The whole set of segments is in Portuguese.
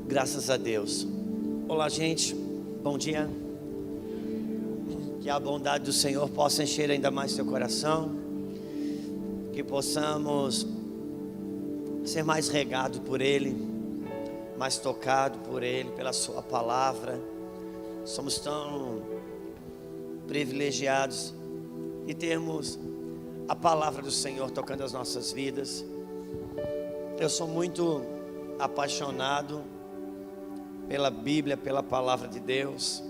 Graças a Deus. Olá, gente. Bom dia. Que a bondade do Senhor possa encher ainda mais seu coração. Que possamos ser mais regados por Ele, mais tocados por Ele, pela Sua palavra. Somos tão privilegiados de termos a palavra do Senhor tocando as nossas vidas. Eu sou muito apaixonado pela Bíblia, pela palavra de Deus.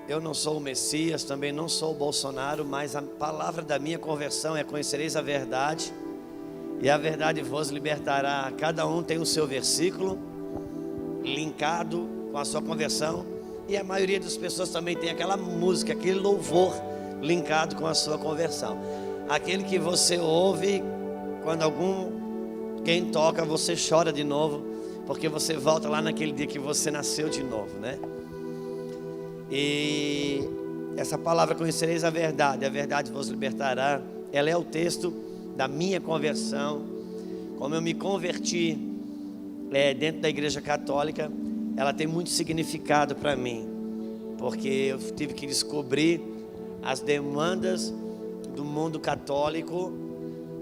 Eu não sou o Messias, também não sou o Bolsonaro, mas a palavra da minha conversão é: conhecereis a verdade, e a verdade vos libertará. Cada um tem o seu versículo linkado com a sua conversão, e a maioria das pessoas também tem aquela música, aquele louvor linkado com a sua conversão. Aquele que você ouve, quando quem toca, você chora de novo, porque você volta lá naquele dia que você nasceu de novo, né? E essa palavra, conhecereis a verdade vos libertará, ela é o texto da minha conversão. Como eu me converti dentro da igreja católica, ela tem muito significado para mim, porque eu tive que descobrir as demandas do mundo católico,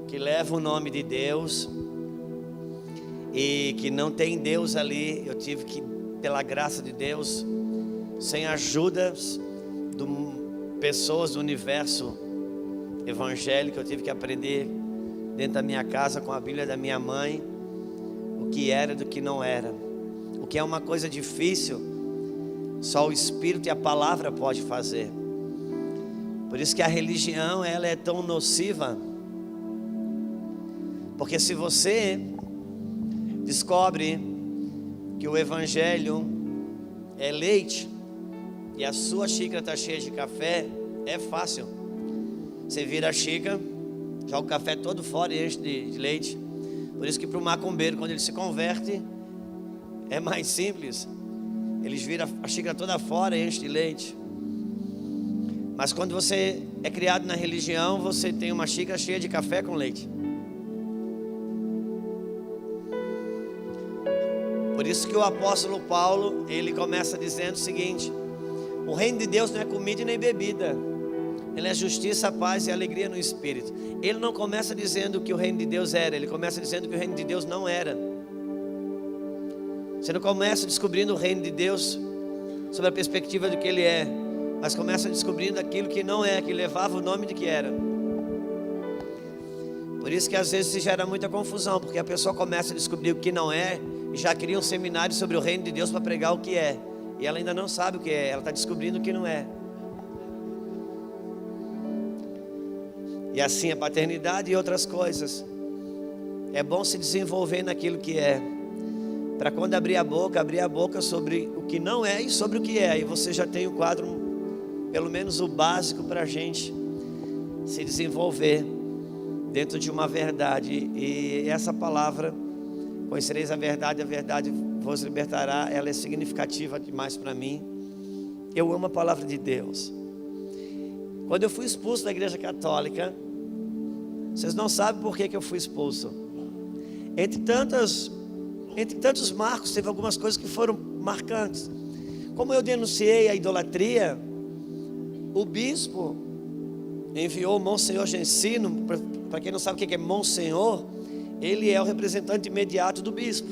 que leva o nome de Deus e que não tem Deus ali. Eu tive que, pela graça de Deus, sem ajudas de pessoas do universo evangélico, eu tive que aprender dentro da minha casa, com a Bíblia da minha mãe, o que era e do que não era. O que é uma coisa difícil, só o Espírito e a palavra pode fazer. Por isso que a religião, ela é tão nociva, porque se você descobre que o Evangelho é leite e a sua xícara está cheia de café, é fácil. Você vira a xícara, joga o café todo fora e enche de leite. Por isso que para o macumbeiro, quando ele se converte, é mais simples. Eles viram a xícara toda fora e enche de leite. Mas quando você é criado na religião, você tem uma xícara cheia de café com leite. Por isso que o apóstolo Paulo, ele começa dizendo o seguinte: o reino de Deus não é comida e nem bebida, ele é justiça, paz e alegria no Espírito. Ele não começa dizendo que o reino de Deus era, ele começa dizendo que o reino de Deus não era. Você não começa descobrindo o reino de Deus sob a perspectiva do que ele é, mas começa descobrindo aquilo que não é, que levava o nome de que era. Por isso que às vezes se gera muita confusão, porque a pessoa começa a descobrir o que não é e já cria um seminário sobre o reino de Deus para pregar o que é, e ela ainda não sabe o que é, ela está descobrindo o que não é. E assim a paternidade e outras coisas. É bom se desenvolver naquilo que é, para quando abrir a boca sobre o que não é e sobre o que é. Aí você já tem o quadro, pelo menos o básico, para a gente se desenvolver dentro de uma verdade. E essa palavra, conhecereis a verdade vos libertará, ela é significativa demais para mim. Eu amo a palavra de Deus. Quando eu fui expulso da igreja católica, vocês não sabem por que eu fui expulso. Entre tantos marcos, teve algumas coisas que foram marcantes. Como eu denunciei a idolatria, o bispo enviou o Monsenhor Gensino. Para quem não sabe o que é Monsenhor, ele é o representante imediato do bispo.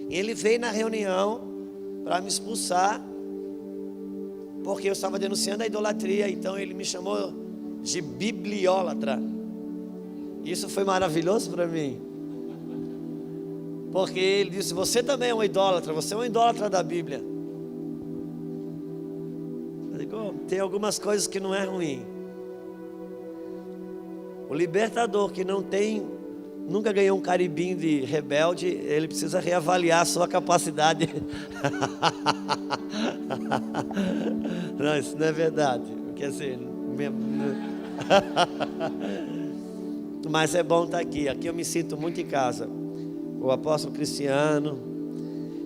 Ele veio na reunião para me expulsar, porque eu estava denunciando a idolatria. Então ele me chamou de bibliólatra. Isso foi maravilhoso para mim, porque ele disse: você também é um idólatra, você é um idólatra da Bíblia. Eu digo: tem algumas coisas que não é ruim. O libertador que nunca ganhou um caribinho de rebelde, ele precisa reavaliar a sua capacidade. Não, isso não é verdade. Quer dizer, mas é bom estar aqui. Aqui eu me sinto muito em casa. O apóstolo Cristiano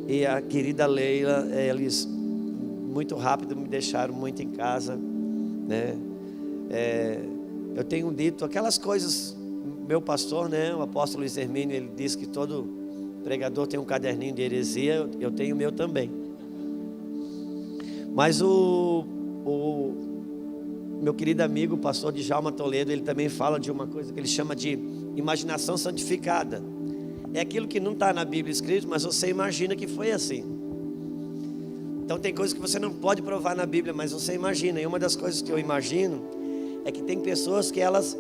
e a querida Leila, eles muito rápido me deixaram muito em casa, né? Eu tenho dito aquelas coisas. Meu pastor, né, o apóstolo Luiz Hermínio, ele diz que todo O pregador tem um caderninho de heresia, eu tenho o meu também. Mas o meu querido amigo, o pastor Djalma Toledo, ele também fala de uma coisa que ele chama de imaginação santificada. É aquilo que não está na Bíblia escrito, mas você imagina que foi assim. Então tem coisas que você não pode provar na Bíblia, mas você imagina. E uma das coisas que eu imagino é que tem pessoas que elas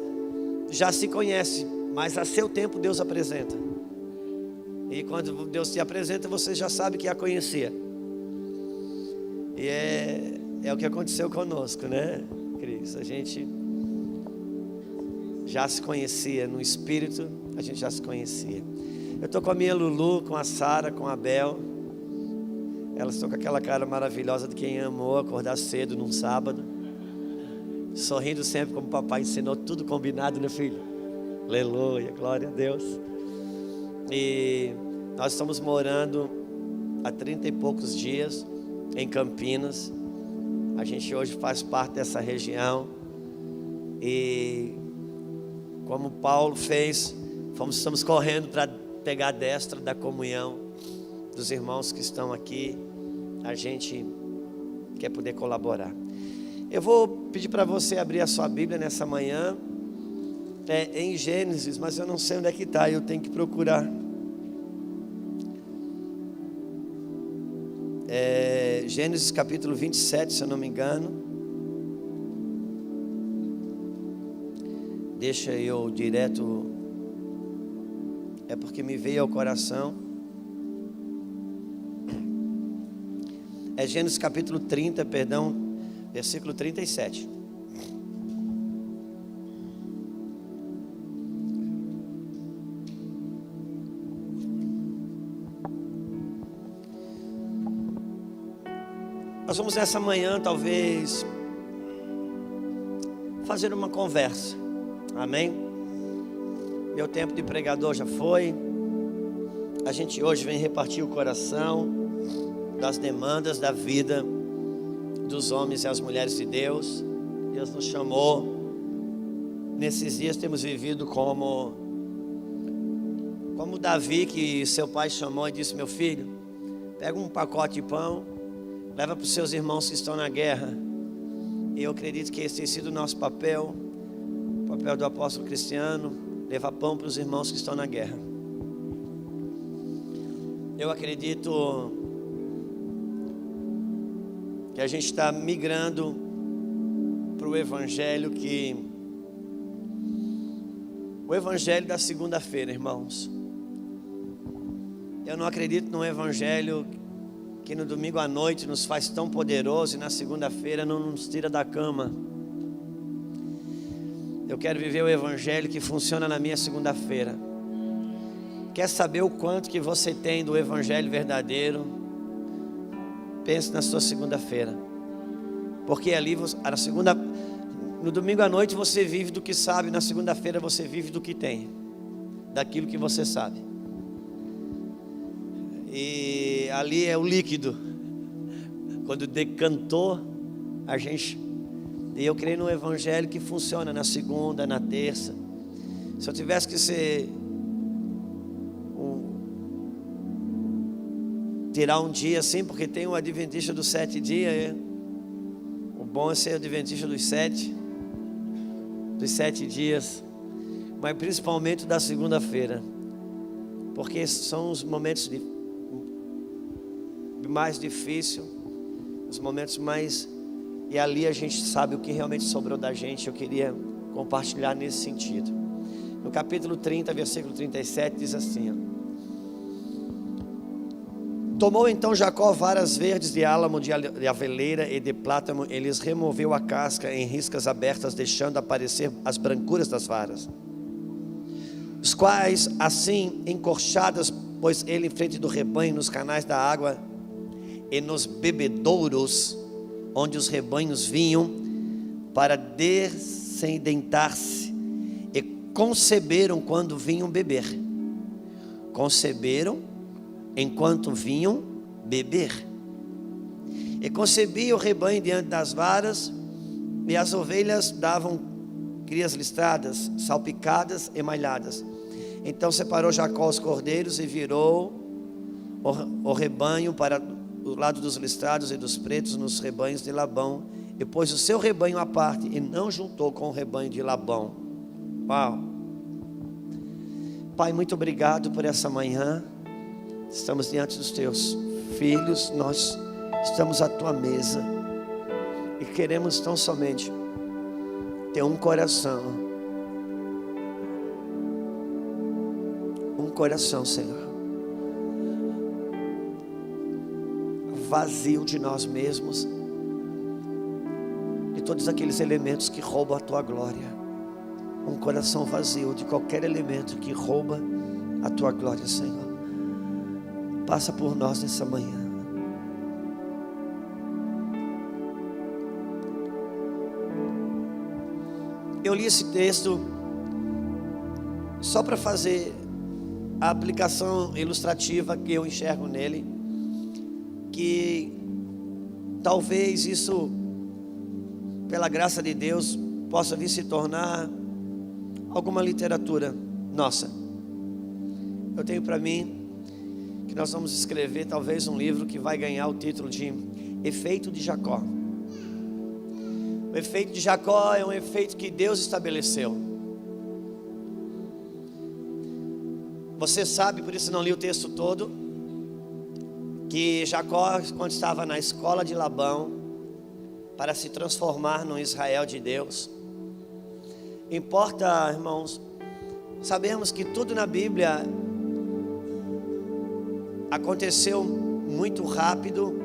já se conhecem, mas a seu tempo Deus apresenta. E quando Deus te apresenta, você já sabe que a conhecia. E é o que aconteceu conosco, né, Cris? A gente já se conhecia no espírito, a gente já se conhecia. Eu estou com a minha Lulu, com a Sara, com a Bel. Elas estão com aquela cara maravilhosa de quem amou acordar cedo num sábado, sorrindo sempre como o papai ensinou, tudo combinado, né, filho? Aleluia, glória a Deus. E nós estamos morando há 30 e poucos dias em Campinas. A gente hoje faz parte dessa região. E como Paulo fez, estamos correndo para pegar a destra da comunhão dos irmãos que estão aqui. A gente quer poder colaborar. Eu vou pedir para você abrir a sua Bíblia nessa manhã. É em Gênesis, mas eu não sei onde é que está, eu tenho que procurar. Gênesis capítulo 27, se eu não me engano. Deixa eu direto. É porque me veio ao coração. É Gênesis capítulo 30, perdão, versículo 37. Nós vamos nessa manhã, talvez, fazer uma conversa. Amém? Meu tempo de pregador já foi. A gente hoje vem repartir o coração das demandas da vida dos homens e as mulheres de Deus. Deus nos chamou. Nesses dias temos vivido como Davi, que seu pai chamou e disse: meu filho, pega um pacote de pão, leva para os seus irmãos que estão na guerra. E eu acredito que esse tem sido o nosso papel, o papel do apóstolo Cristiano, levar pão para os irmãos que estão na guerra. Eu acredito que a gente está migrando para o evangelho o evangelho da segunda-feira, irmãos. Eu não acredito num evangelho que no domingo à noite nos faz tão poderoso e na segunda-feira não nos tira da cama. Eu quero viver o evangelho que funciona na minha segunda-feira. Quer saber o quanto que você tem do evangelho verdadeiro? Pense na sua segunda-feira. Porque ali, no domingo à noite você vive do que sabe, na segunda-feira você vive do que tem, daquilo que você sabe. E ali é o líquido. Quando decantou, e eu creio no evangelho que funciona na segunda, na terça. Se eu tivesse que tirar um dia assim, porque tem um adventista dos 7 dias, o bom é ser adventista dos 7 dias, mas principalmente da segunda-feira, porque são os momentos mais difíceis, os momentos mais, e ali a gente sabe o que realmente sobrou da gente. Eu queria compartilhar nesse sentido. No capítulo 30, versículo 37, diz assim, ó: tomou então Jacó varas verdes de álamo, de aveleira e de plátano, e lhes removeu a casca em riscas abertas, deixando aparecer as brancuras das varas, os quais assim encorchadas pôs ele em frente do rebanho, nos canais da água e nos bebedouros, onde os rebanhos vinham, para descendentar-se, e conceberam quando vinham beber. Conceberam enquanto vinham beber. E concebia o rebanho diante das varas, e as ovelhas davam crias listradas, salpicadas e malhadas. Então separou Jacó os cordeiros e virou o rebanho para o lado dos listrados e dos pretos nos rebanhos de Labão, e pôs o seu rebanho à parte, e não juntou com o rebanho de Labão. Uau! Pai, muito obrigado por essa manhã. Estamos diante dos teus filhos, nós estamos à tua mesa e queremos tão somente ter um coração, Senhor, vazio de nós mesmos, de todos aqueles elementos que roubam a tua glória. Um coração vazio de qualquer elemento que rouba a tua glória, Senhor. Passa por nós nessa manhã. Eu li esse texto só para fazer a aplicação ilustrativa que eu enxergo nele, que talvez isso, pela graça de Deus, possa vir se tornar alguma literatura nossa. Eu tenho para mim que nós vamos escrever talvez um livro que vai ganhar o título de Efeito de Jacó. O efeito de Jacó é um efeito que Deus estabeleceu. Você sabe, por isso não li o texto todo, que Jacó, quando estava na escola de Labão, para se transformar no Israel de Deus, importa, irmãos, sabemos que tudo na Bíblia aconteceu muito rápido,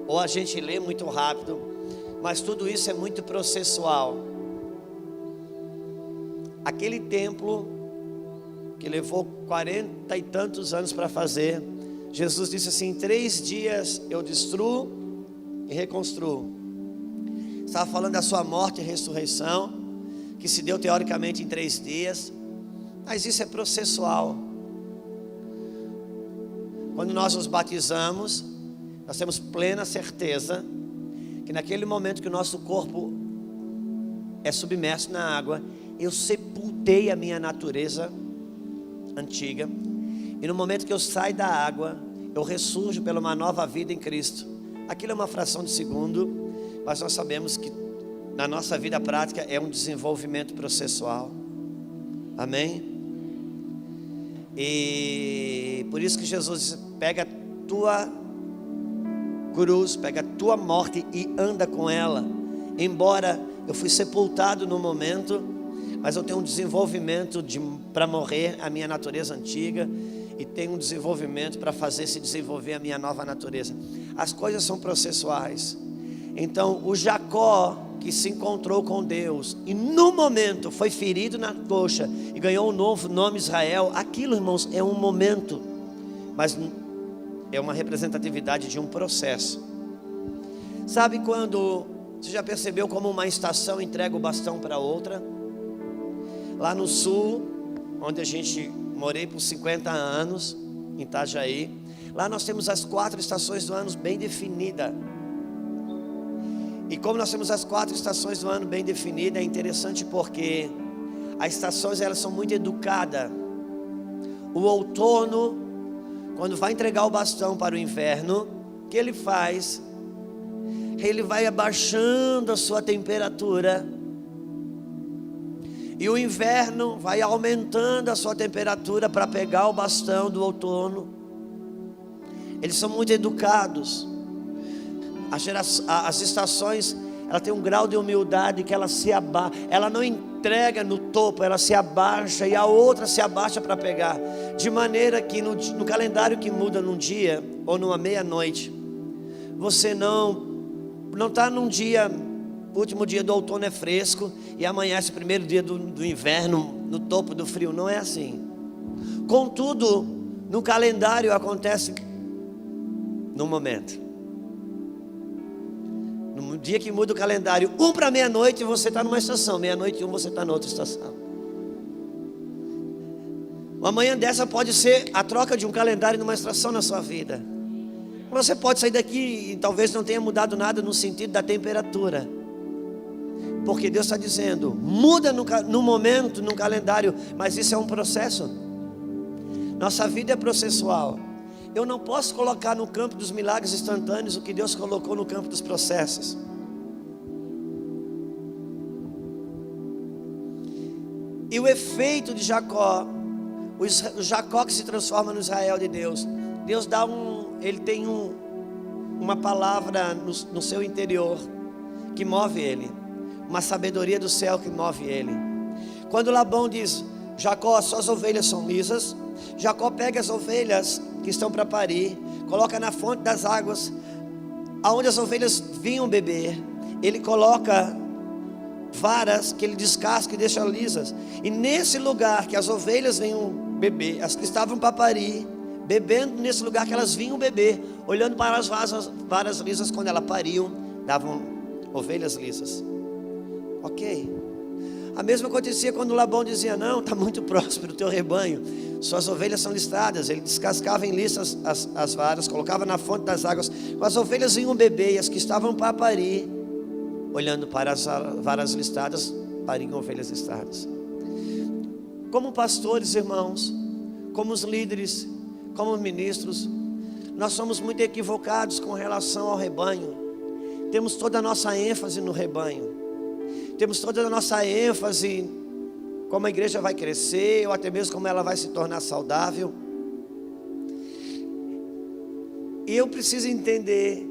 ou a gente lê muito rápido, mas tudo isso é muito processual. Aquele templo que levou 40 e tantos anos para fazer, Jesus disse assim: em 3 dias eu destruo e reconstruo. Estava falando da sua morte e ressurreição, que se deu teoricamente em 3 dias, mas isso é processual. Quando nós nos batizamos, nós temos plena certeza que naquele momento que o nosso corpo é submerso na água, eu sepultei a minha natureza antiga, e no momento que eu saio da água, eu ressurjo pela uma nova vida em Cristo. Aquilo é uma fração de segundo, mas nós sabemos que na nossa vida prática é um desenvolvimento processual. Amém? E por isso que Jesus disse: pega a tua cruz, pega a tua morte e anda com ela. Embora eu fui sepultado no momento, mas eu tenho um desenvolvimento para morrer a minha natureza antiga, e tenho um desenvolvimento para fazer se desenvolver a minha nova natureza. As coisas são processuais. Então o Jacó, que se encontrou com Deus e no momento foi ferido na coxa e ganhou um novo nome, Israel, aquilo, irmãos, é um momento, mas é uma representatividade de um processo. Sabe quando você já percebeu como uma estação entrega o bastão para outra? Lá no sul, onde a gente morei por 50 anos, em Itajaí, lá nós temos as 4 estações do ano bem definidas. E como nós temos as 4 estações do ano bem definidas, é interessante porque as estações, elas são muito educadas. O outono, quando vai entregar o bastão para o inverno, o que ele faz? Ele vai abaixando a sua temperatura, e o inverno vai aumentando a sua temperatura para pegar o bastão do outono. Eles são muito educados. As estações, ela tem um grau de humildade que ela se abaixa, ela não entrega no topo, ela se abaixa e a outra se abaixa para pegar, de maneira que no calendário que muda num dia ou numa meia-noite, você não está num dia, o último dia do outono é fresco e amanhece o primeiro dia do inverno no topo do frio. Não é assim. Contudo, no calendário acontece num momento. No dia que muda o calendário, 1 para meia-noite você está numa estação, meia-noite e 1 você está na outra estação. Uma manhã dessa pode ser a troca de um calendário numa estação na sua vida. Você pode sair daqui e talvez não tenha mudado nada no sentido da temperatura, Porque Deus está dizendo, muda no momento, no calendário, mas isso é um processo. Nossa vida é processual. Eu não posso colocar no campo dos milagres instantâneos o que Deus colocou no campo dos processos. E o efeito de Jacó, o Jacó que se transforma no Israel de Deus, Deus dá ele tem uma palavra no seu interior que move ele, uma sabedoria do céu que move ele. Quando Labão diz, Jacó, suas ovelhas são lisas, Jacó pega as ovelhas que estão para parir, coloca na fonte das águas, aonde as ovelhas vinham beber, ele coloca varas que ele descasca e deixa lisas, e nesse lugar que as ovelhas vinham beber, as que estavam para parir, bebendo nesse lugar que elas vinham beber, olhando para as varas lisas, quando elas pariam, davam ovelhas lisas. Ok. A mesma acontecia quando Labão dizia, não, está muito próspero o teu rebanho, suas ovelhas são listradas. Ele descascava em listas as varas, colocava na fonte das águas, as ovelhas vinham beber, e as que estavam para parir, olhando para as varas listradas, pariam ovelhas listradas. Como pastores, irmãos, como os líderes, como ministros, nós somos muito equivocados com relação ao rebanho. Temos toda a nossa ênfase no rebanho, temos toda a nossa ênfase como a igreja vai crescer, ou até mesmo como ela vai se tornar saudável. E eu preciso entender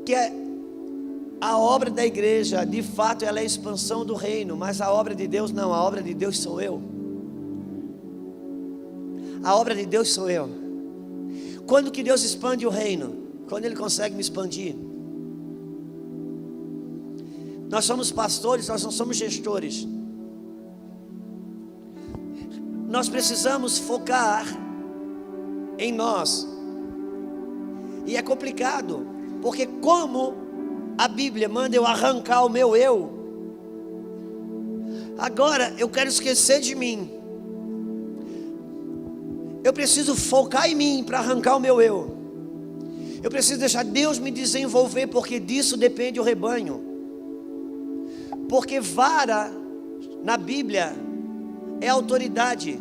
que a obra da igreja, de fato, ela é a expansão do reino, mas a obra de Deus não, a obra de Deus sou eu. A obra de Deus sou eu. Quando que Deus expande o reino? Quando Ele consegue me expandir. Nós somos pastores, nós não somos gestores. Nós precisamos focar em nós. E é complicado, porque como a Bíblia manda eu arrancar o meu eu, agora eu quero esquecer de mim. Eu preciso focar em mim para arrancar o meu eu. Eu preciso deixar Deus me desenvolver, porque disso depende o rebanho. Porque vara na Bíblia é autoridade.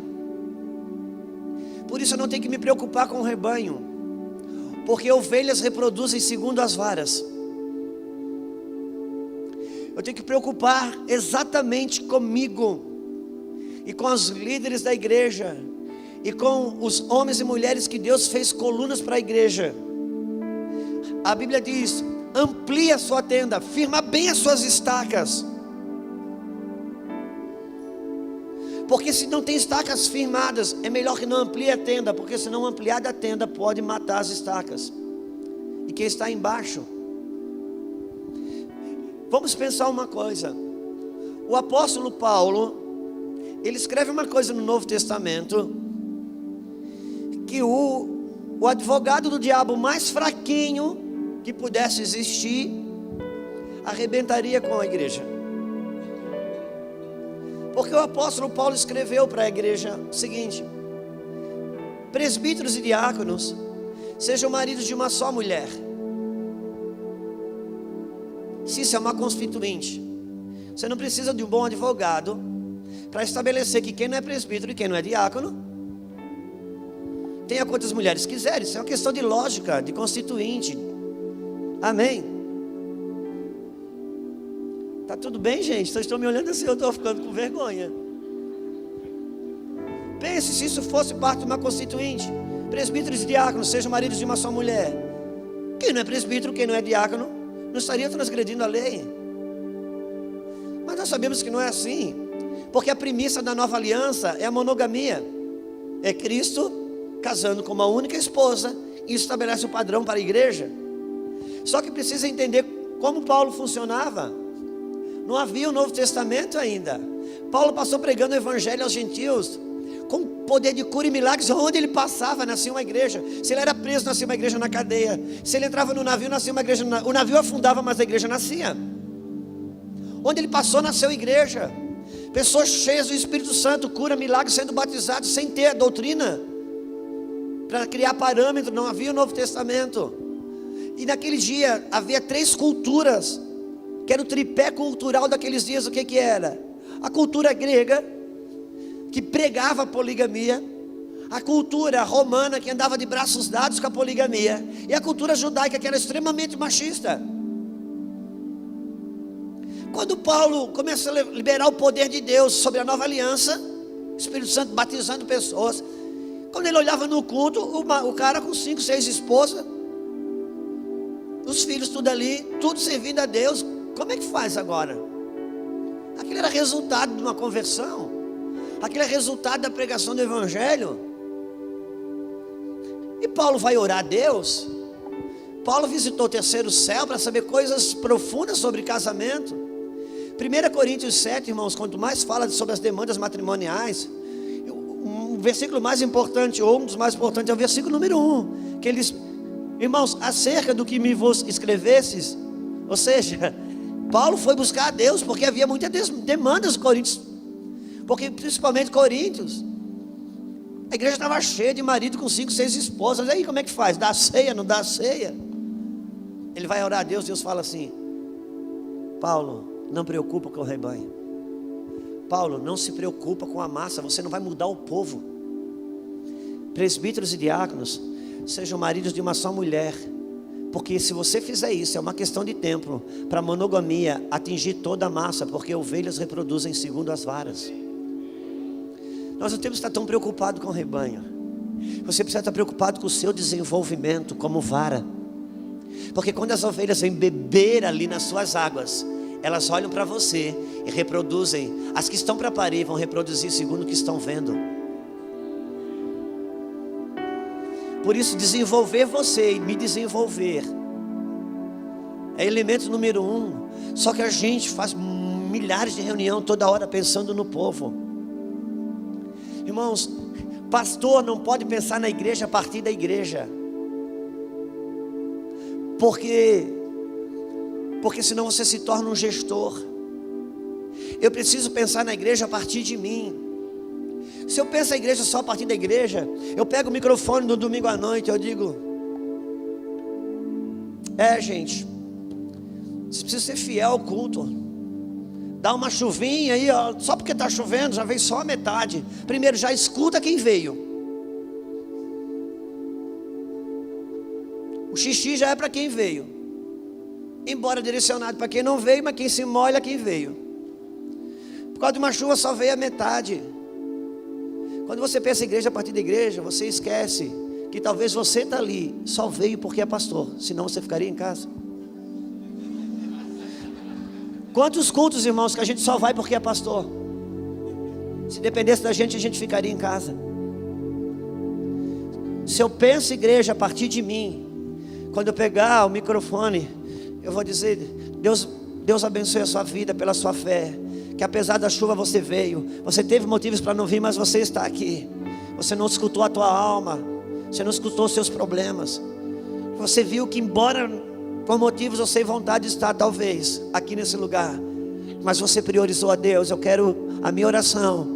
Por isso eu não tenho que me preocupar com o rebanho, porque ovelhas reproduzem segundo as varas. Eu tenho que preocupar exatamente comigo e com os líderes da igreja e com os homens e mulheres que Deus fez colunas para a igreja. A Bíblia diz, amplia a sua tenda, firma bem as suas estacas. Porque se não tem estacas firmadas, é melhor que não amplie a tenda, porque se não ampliar a tenda, pode matar as estacas. E quem está embaixo. Vamos pensar uma coisa. O apóstolo Paulo, ele escreve uma coisa no Novo Testamento, que o advogado do diabo mais fraquinho que pudesse existir, arrebentaria com a igreja. Porque o apóstolo Paulo escreveu para a igreja o seguinte: presbíteros e diáconos sejam maridos de uma só mulher. Se isso é uma constituinte, você não precisa de um bom advogado para estabelecer que quem não é presbítero e quem não é diácono tenha quantas mulheres quiser. Isso é uma questão de lógica, de constituinte. Amém? Tá tudo bem, gente? Vocês estão me olhando assim, eu estou ficando com vergonha. Pense se isso fosse parte de uma constituinte. Presbíteros e diáconos sejam maridos de uma só mulher. Quem não é presbítero, quem não é diácono, não estaria transgredindo a lei. Mas nós sabemos que não é assim, porque a premissa da nova aliança é a monogamia. É Cristo casando com uma única esposa, e isso estabelece o padrão para a igreja. Só que precisa entender como Paulo funcionava. Não havia o Novo Testamento ainda. Paulo passou pregando o evangelho aos gentios, com poder de cura e milagres. Onde ele passava, nascia uma igreja. Se ele era preso, nascia uma igreja na cadeia. Se ele entrava no navio, nascia uma igreja. O navio afundava, mas a igreja nascia. Onde ele passou, nasceu igreja. Pessoas cheias do Espírito Santo, cura, milagres, sendo batizados, sem ter a doutrina, para criar parâmetro. Não havia o Novo Testamento. E naquele dia, havia 3 culturas que era o tripé cultural daqueles dias. O que era? A cultura grega, que pregava a poligamia, a cultura romana, que andava de braços dados com a poligamia, e a cultura judaica, que era extremamente machista. Quando Paulo começa a liberar o poder de Deus sobre a nova aliança, Espírito Santo batizando pessoas, quando ele olhava no culto, o cara com 5, 6 esposas, os filhos tudo ali, tudo servindo a Deus. Como é que faz agora? Aquilo era resultado de uma conversão, aquilo é resultado da pregação do Evangelho. E Paulo vai orar a Deus. Paulo visitou o terceiro céu para saber coisas profundas sobre casamento. 1 Coríntios 7, irmãos, quanto mais fala sobre as demandas matrimoniais, o versículo mais importante, ou um dos mais importantes, é o versículo número 1, que eles, irmãos, acerca do que me vos escrevesses, ou seja, Paulo foi buscar a Deus, porque havia muitas demandas em Coríntios, porque principalmente Coríntios, a igreja estava cheia de marido com 5, 6 esposas. Aí como é que faz? Dá a ceia, não dá a ceia? Ele vai orar a Deus, Deus fala assim: Paulo, não preocupa com o rebanho. Paulo, não se preocupa com a massa, você não vai mudar o povo. Presbíteros e diáconos, sejam maridos de uma só mulher, porque se você fizer isso, é uma questão de tempo para a monogamia atingir toda a massa, porque ovelhas reproduzem segundo as varas. Nós não temos que estar tão preocupados com o rebanho. Você precisa estar preocupado com o seu desenvolvimento como vara, porque quando as ovelhas vêm beber ali nas suas águas, elas olham para você e reproduzem. As que estão para parir vão reproduzir segundo o que estão vendo. Por isso, desenvolver você e me desenvolver é elemento número 1. Só que a gente faz milhares de reuniões toda hora pensando no povo. Irmãos, pastor não pode pensar na igreja a partir da igreja, porque senão você se torna um gestor. Eu preciso pensar na igreja a partir de mim. Se eu penso a igreja só a partir da igreja, eu pego o microfone no domingo à noite, eu digo: gente, você precisa ser fiel ao culto. Dá uma chuvinha aí, ó, só porque está chovendo, já veio só a metade. Primeiro, já escuta quem veio. O xixi já é para quem veio, embora direcionado para quem não veio, mas quem se molha, quem veio. Por causa de uma chuva só veio a metade. Quando você pensa em igreja a partir da igreja, você esquece que talvez você está ali, só veio porque é pastor, senão você ficaria em casa. Quantos cultos, irmãos, que a gente só vai porque é pastor? Se dependesse da gente, a gente ficaria em casa. Se eu penso igreja a partir de mim, quando eu pegar o microfone, eu vou dizer: Deus abençoe a sua vida pela sua fé, que apesar da chuva você veio, você teve motivos para não vir, mas você está aqui. Você não escutou a tua alma, você não escutou os seus problemas. Você viu que embora com motivos ou sem vontade de estar talvez aqui nesse lugar, mas você priorizou a Deus. A minha oração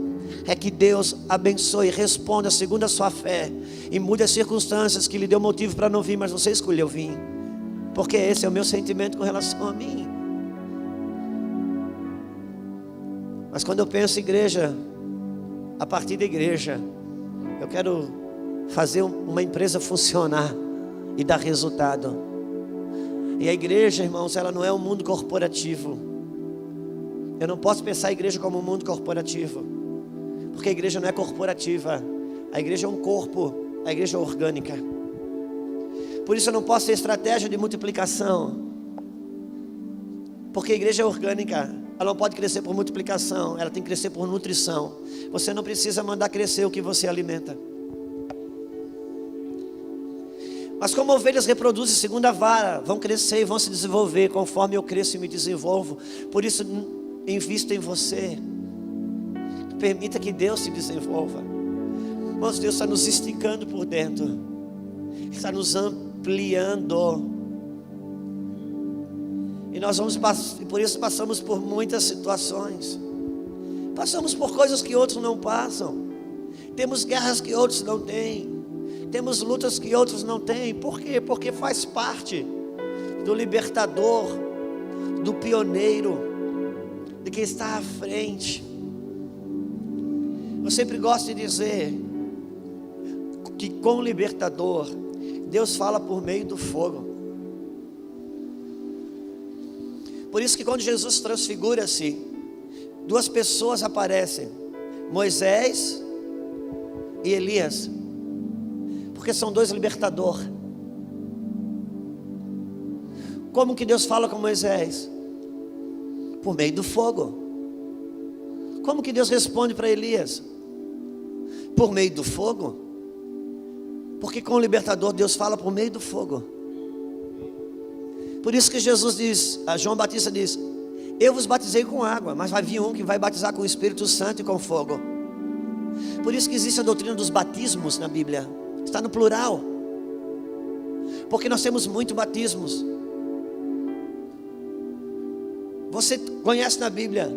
é que Deus abençoe, responda segundo a sua fé e mude as circunstâncias que lhe deu motivo para não vir, mas você escolheu vir, porque esse é o meu sentimento com relação a mim. Mas quando eu penso em igreja, a partir da igreja, eu quero fazer uma empresa funcionar e dar resultado. E a igreja, irmãos, ela não é um mundo corporativo. Eu não posso pensar a igreja como um mundo corporativo, porque a igreja não é corporativa. A igreja é um corpo, a igreja é orgânica. Por isso eu não posso ter estratégia de multiplicação, porque a igreja é orgânica. Ela não pode crescer por multiplicação, ela tem que crescer por nutrição. Você não precisa mandar crescer o que você alimenta. Mas como ovelhas reproduzem segundo a vara, vão crescer e vão se desenvolver conforme eu cresço e me desenvolvo. Por isso, invista em você. Permita que Deus se desenvolva. Irmãos, Deus está nos esticando por dentro, está nos ampliando. E nós por isso passamos por muitas situações. Passamos por coisas que outros não passam. Temos guerras que outros não têm. Temos lutas que outros não têm. Por quê? Porque faz parte do libertador do pioneiro, de quem está à frente. Eu sempre gosto de dizer que com o libertador, Deus fala por meio do fogo. Por isso que quando Jesus transfigura-se, duas pessoas aparecem, Moisés e Elias, porque são dois libertadores. Como que Deus fala com Moisés? Por meio do fogo. Como que Deus responde para Elias? Por meio do fogo. Porque com o libertador Deus fala por meio do fogo. Por isso que Jesus diz, João Batista diz: eu vos batizei com água, mas vai vir um que vai batizar com o Espírito Santo e com fogo. Por isso que existe a doutrina dos batismos na Bíblia. Está no plural. Porque nós temos muitos batismos. Você conhece na Bíblia,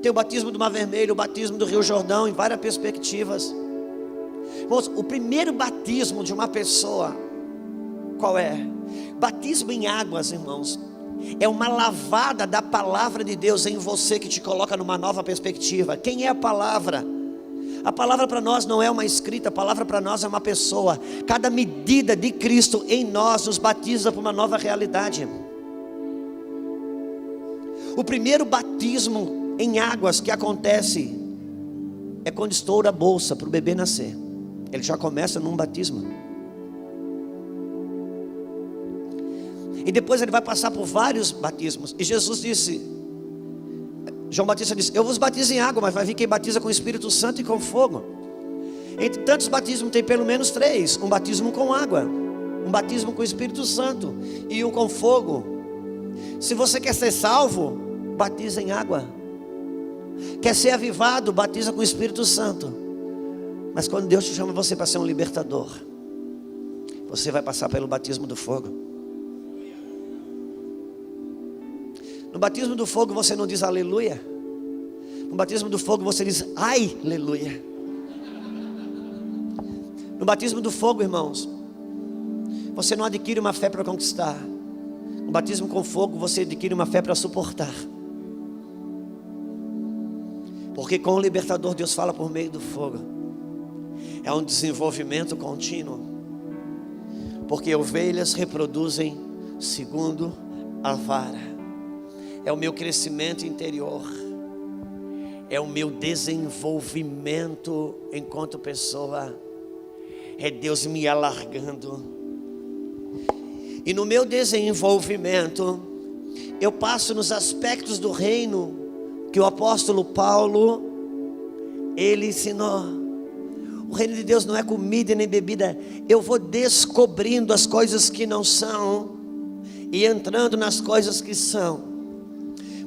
tem o batismo do Mar Vermelho, o batismo do Rio Jordão, em várias perspectivas. Irmãos, o primeiro batismo de uma pessoa, qual é? Batismo em águas, irmãos, é uma lavada da palavra de Deus em você, que te coloca numa nova perspectiva. Quem é a palavra? A palavra para nós não é uma escrita, a palavra para nós é uma pessoa. Cada medida de Cristo em nós nos batiza para uma nova realidade. O primeiro batismo em águas que acontece é quando estoura a bolsa para o bebê nascer. Ele já começa num batismo. E depois ele vai passar por vários batismos. E Jesus disse, João Batista disse: eu vos batizo em água, mas vai vir quem batiza com o Espírito Santo e com fogo. Entre tantos batismos tem pelo menos 3. Um batismo com água, um batismo com o Espírito Santo e um com fogo. Se você quer ser salvo, batiza em água. Quer ser avivado, batiza com o Espírito Santo. Mas quando Deus te chama você para ser um libertador, você vai passar pelo batismo do fogo. No batismo do fogo você não diz aleluia. No batismo do fogo você diz ai, aleluia. No batismo do fogo, irmãos, você não adquire uma fé para conquistar. No batismo com fogo você adquire uma fé para suportar. Porque com o libertador Deus fala por meio do fogo. É um desenvolvimento contínuo. Porque ovelhas reproduzem segundo a vara. É o meu crescimento interior. É o meu desenvolvimento enquanto pessoa. É Deus me alargando. E no meu desenvolvimento, eu passo nos aspectos do reino que o apóstolo Paulo, ele ensinou. O reino de Deus não é comida nem bebida. Eu vou descobrindo as coisas que não são e entrando nas coisas que são.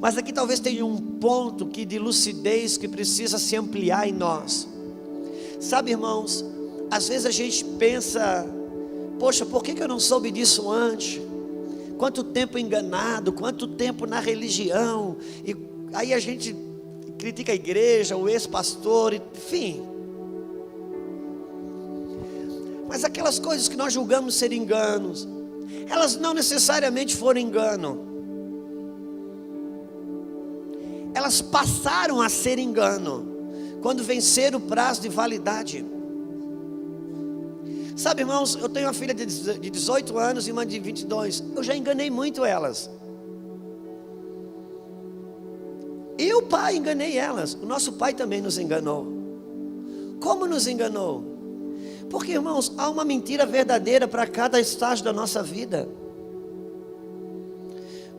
Mas aqui talvez tenha um ponto de lucidez que precisa se ampliar em nós. Sabe, irmãos, às vezes a gente pensa: poxa, por que eu não soube disso antes? Quanto tempo enganado, quanto tempo na religião. E aí a gente critica a igreja, o ex-pastor, enfim. Mas aquelas coisas que nós julgamos ser enganos, elas não necessariamente foram engano. Elas passaram a ser engano quando venceram o prazo de validade. Sabe, irmãos, eu tenho uma filha de 18 anos e uma de 22. Eu já enganei muito elas. Eu, pai, enganei elas. O nosso pai também nos enganou. Como nos enganou? Porque, irmãos, há uma mentira verdadeira para cada estágio da nossa vida.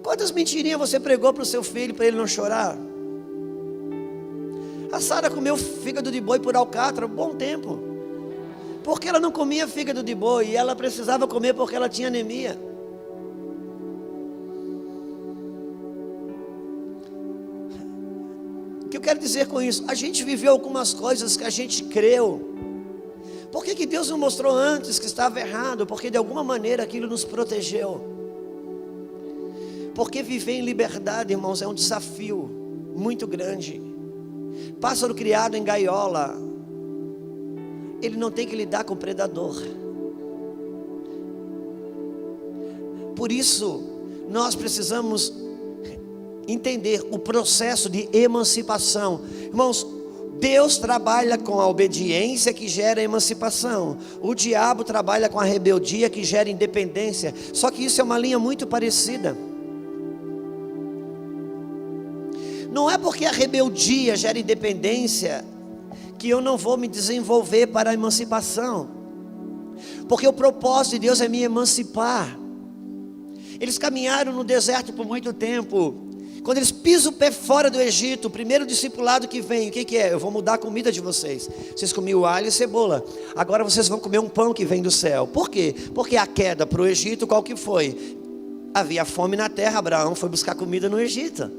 Quantas mentirinhas você pregou para o seu filho para ele não chorar? A Sara comeu fígado de boi por alcatra um bom tempo. Porque ela não comia fígado de boi e ela precisava comer porque ela tinha anemia. O que eu quero dizer com isso? A gente viveu algumas coisas que a gente creu. Por que Deus não mostrou antes que estava errado? Porque de alguma maneira aquilo nos protegeu. Porque viver em liberdade, irmãos, é um desafio muito grande. Pássaro criado em gaiola, ele não tem que lidar com o predador. Por isso, nós precisamos entender o processo de emancipação. Irmãos, Deus trabalha com a obediência que gera emancipação. O diabo trabalha com a rebeldia que gera independência. Só que isso é uma linha muito parecida. Não é porque a rebeldia gera independência que eu não vou me desenvolver para a emancipação. Porque o propósito de Deus é me emancipar. Eles caminharam no deserto por muito tempo. Quando eles pisam o pé fora do Egito, o primeiro discipulado que vem, o que é? Eu vou mudar a comida de vocês. Vocês comiam alho e cebola. Agora vocês vão comer um pão que vem do céu. Por quê? Porque a queda para o Egito, qual que foi? Havia fome na terra, Abraão foi buscar comida no Egito.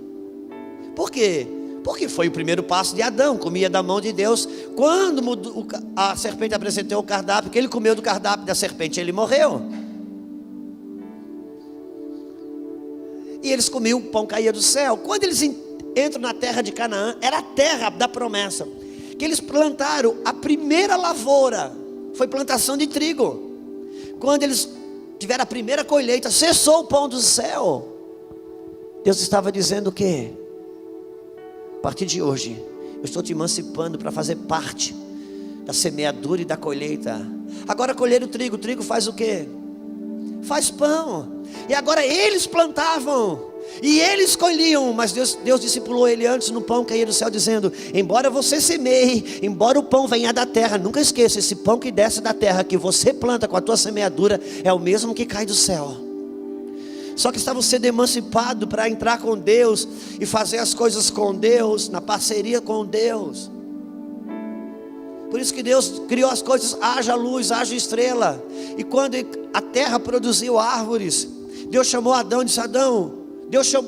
Por quê? Porque foi o primeiro passo de Adão, comia da mão de Deus. Quando a serpente apresentou o cardápio, que ele comeu do cardápio da serpente, ele morreu. E eles comiam, o pão caía do céu. Quando eles entram na terra de Canaã, era a terra da promessa, que eles plantaram a primeira lavoura, foi plantação de trigo. Quando eles tiveram a primeira colheita, cessou o pão do céu. Deus estava dizendo o quê? A partir de hoje, eu estou te emancipando para fazer parte da semeadura e da colheita. Agora colher o trigo faz o quê? Faz pão. E agora eles plantavam e eles colhiam, mas Deus discipulou ele antes no pão que caía do céu, dizendo: embora você semeie, embora o pão venha da terra, nunca esqueça, esse pão que desce da terra, que você planta com a tua semeadura, é o mesmo que cai do céu. Só que estavam sendo emancipados para entrar com Deus e fazer as coisas com Deus, na parceria com Deus. Por isso que Deus criou as coisas, haja luz, haja estrela. E quando a terra produziu árvores, Deus chamou Adão e disse: Adão,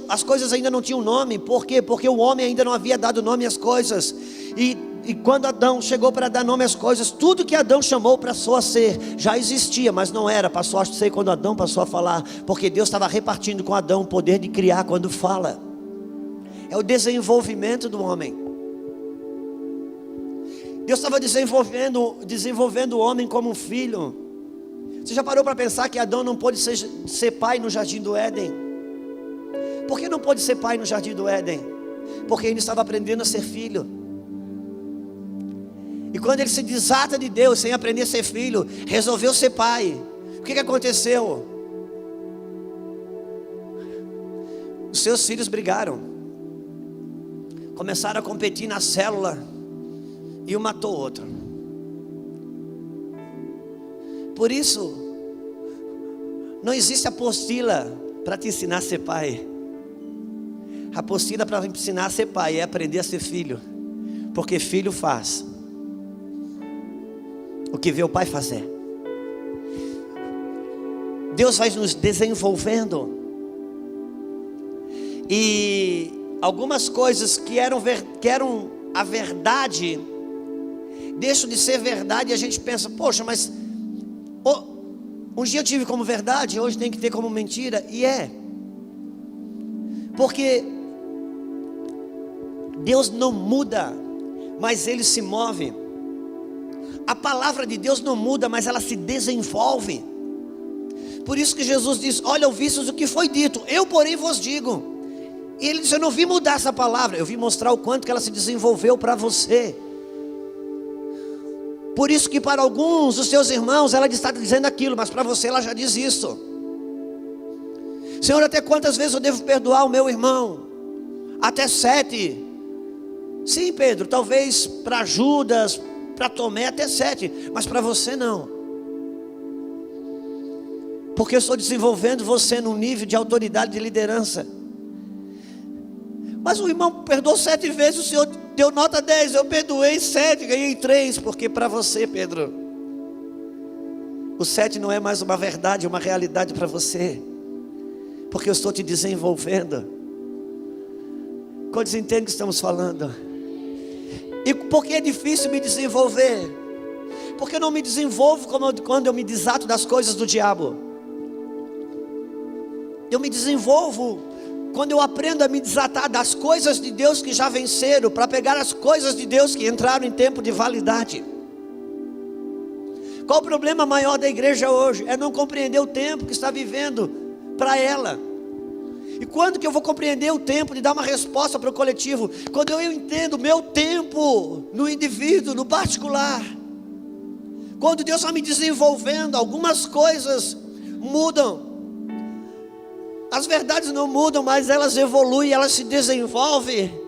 as coisas ainda não tinham nome. Por quê? Porque o homem ainda não havia dado nome às coisas. E quando Adão chegou para dar nome às coisas, tudo que Adão chamou passou a ser, já existia, mas não era, passou a ser quando Adão passou a falar. Porque Deus estava repartindo com Adão o poder de criar quando fala. É o desenvolvimento do homem. Deus estava desenvolvendo o homem como um filho. Você já parou para pensar que Adão não pôde ser pai no jardim do Éden? Por que não pôde ser pai no jardim do Éden? Porque ele estava aprendendo a ser filho. E quando ele se desata de Deus sem aprender a ser filho, resolveu ser pai. O que aconteceu? Os seus filhos brigaram, começaram a competir na célula, e um matou o outro. Por isso, não existe apostila para te ensinar a ser pai. A apostila para ensinar a ser pai é aprender a ser filho. Porque filho faz o que vê o pai fazer. Deus vai nos desenvolvendo. E algumas coisas que eram a verdade deixam de ser verdade, e a gente pensa: poxa, mas um dia eu tive como verdade, hoje tem que ter como mentira. E porque Deus não muda, mas Ele se move. A palavra de Deus não muda, mas ela se desenvolve. Por isso que Jesus diz: olha, ouvistes o que foi dito, eu porém vos digo. E Ele disse: eu não vim mudar essa palavra, eu vim mostrar o quanto que ela se desenvolveu para você. Por isso que para alguns dos seus irmãos ela está dizendo aquilo, mas para você ela já diz isso. Senhor, até quantas vezes eu devo perdoar o meu irmão? Até 7. Sim, Pedro, talvez para Judas, para Tomé até 7, mas para você não. Porque eu estou desenvolvendo você num nível de autoridade, de liderança. Mas o irmão perdoou 7 vezes, o Senhor deu nota 10, eu perdoei 7, ganhei 3, porque para você, Pedro, o 7 não é mais uma verdade, é uma realidade para você, porque eu estou te desenvolvendo. Quantos entendem o que estamos falando? E por que é difícil me desenvolver? Porque eu não me desenvolvo quando eu me desato das coisas do diabo. Eu me desenvolvo quando eu aprendo a me desatar das coisas de Deus que já venceram, para pegar as coisas de Deus que entraram em tempo de validade. Qual o problema maior da igreja hoje? É não compreender o tempo que está vivendo para ela. E quando que eu vou compreender o tempo de dar uma resposta para o coletivo? Quando eu entendo o meu tempo no indivíduo, no particular. Quando Deus vai me desenvolvendo, algumas coisas mudam. As verdades não mudam, mas elas evoluem, elas se desenvolvem.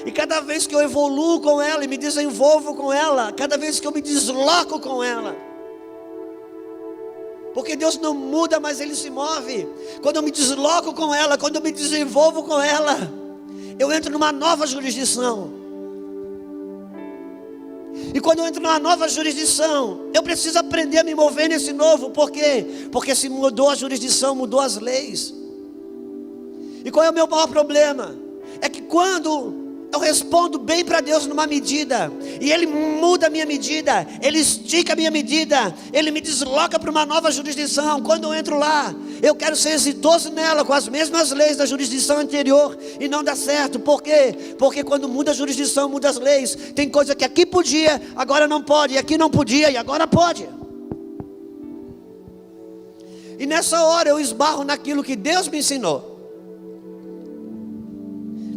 E cada vez que eu evoluo com ela e me desenvolvo com ela, cada vez que eu me desloco com ela, porque Deus não muda, mas Ele se move. Quando eu me desloco com ela, quando eu me desenvolvo com ela, eu entro numa nova jurisdição. E quando eu entro numa nova jurisdição, eu preciso aprender a me mover nesse novo. Por quê? Porque se mudou a jurisdição, mudou as leis. E qual é o meu maior problema? É que quando eu respondo bem para Deus numa medida, e Ele muda a minha medida, Ele estica a minha medida, Ele me desloca para uma nova jurisdição. Quando eu entro lá, eu quero ser exitoso nela, com as mesmas leis da jurisdição anterior, e não dá certo. Por quê? Porque quando muda a jurisdição, muda as leis. Tem coisa que aqui podia, agora não pode, e aqui não podia, e agora pode. E nessa hora eu esbarro naquilo que Deus me ensinou.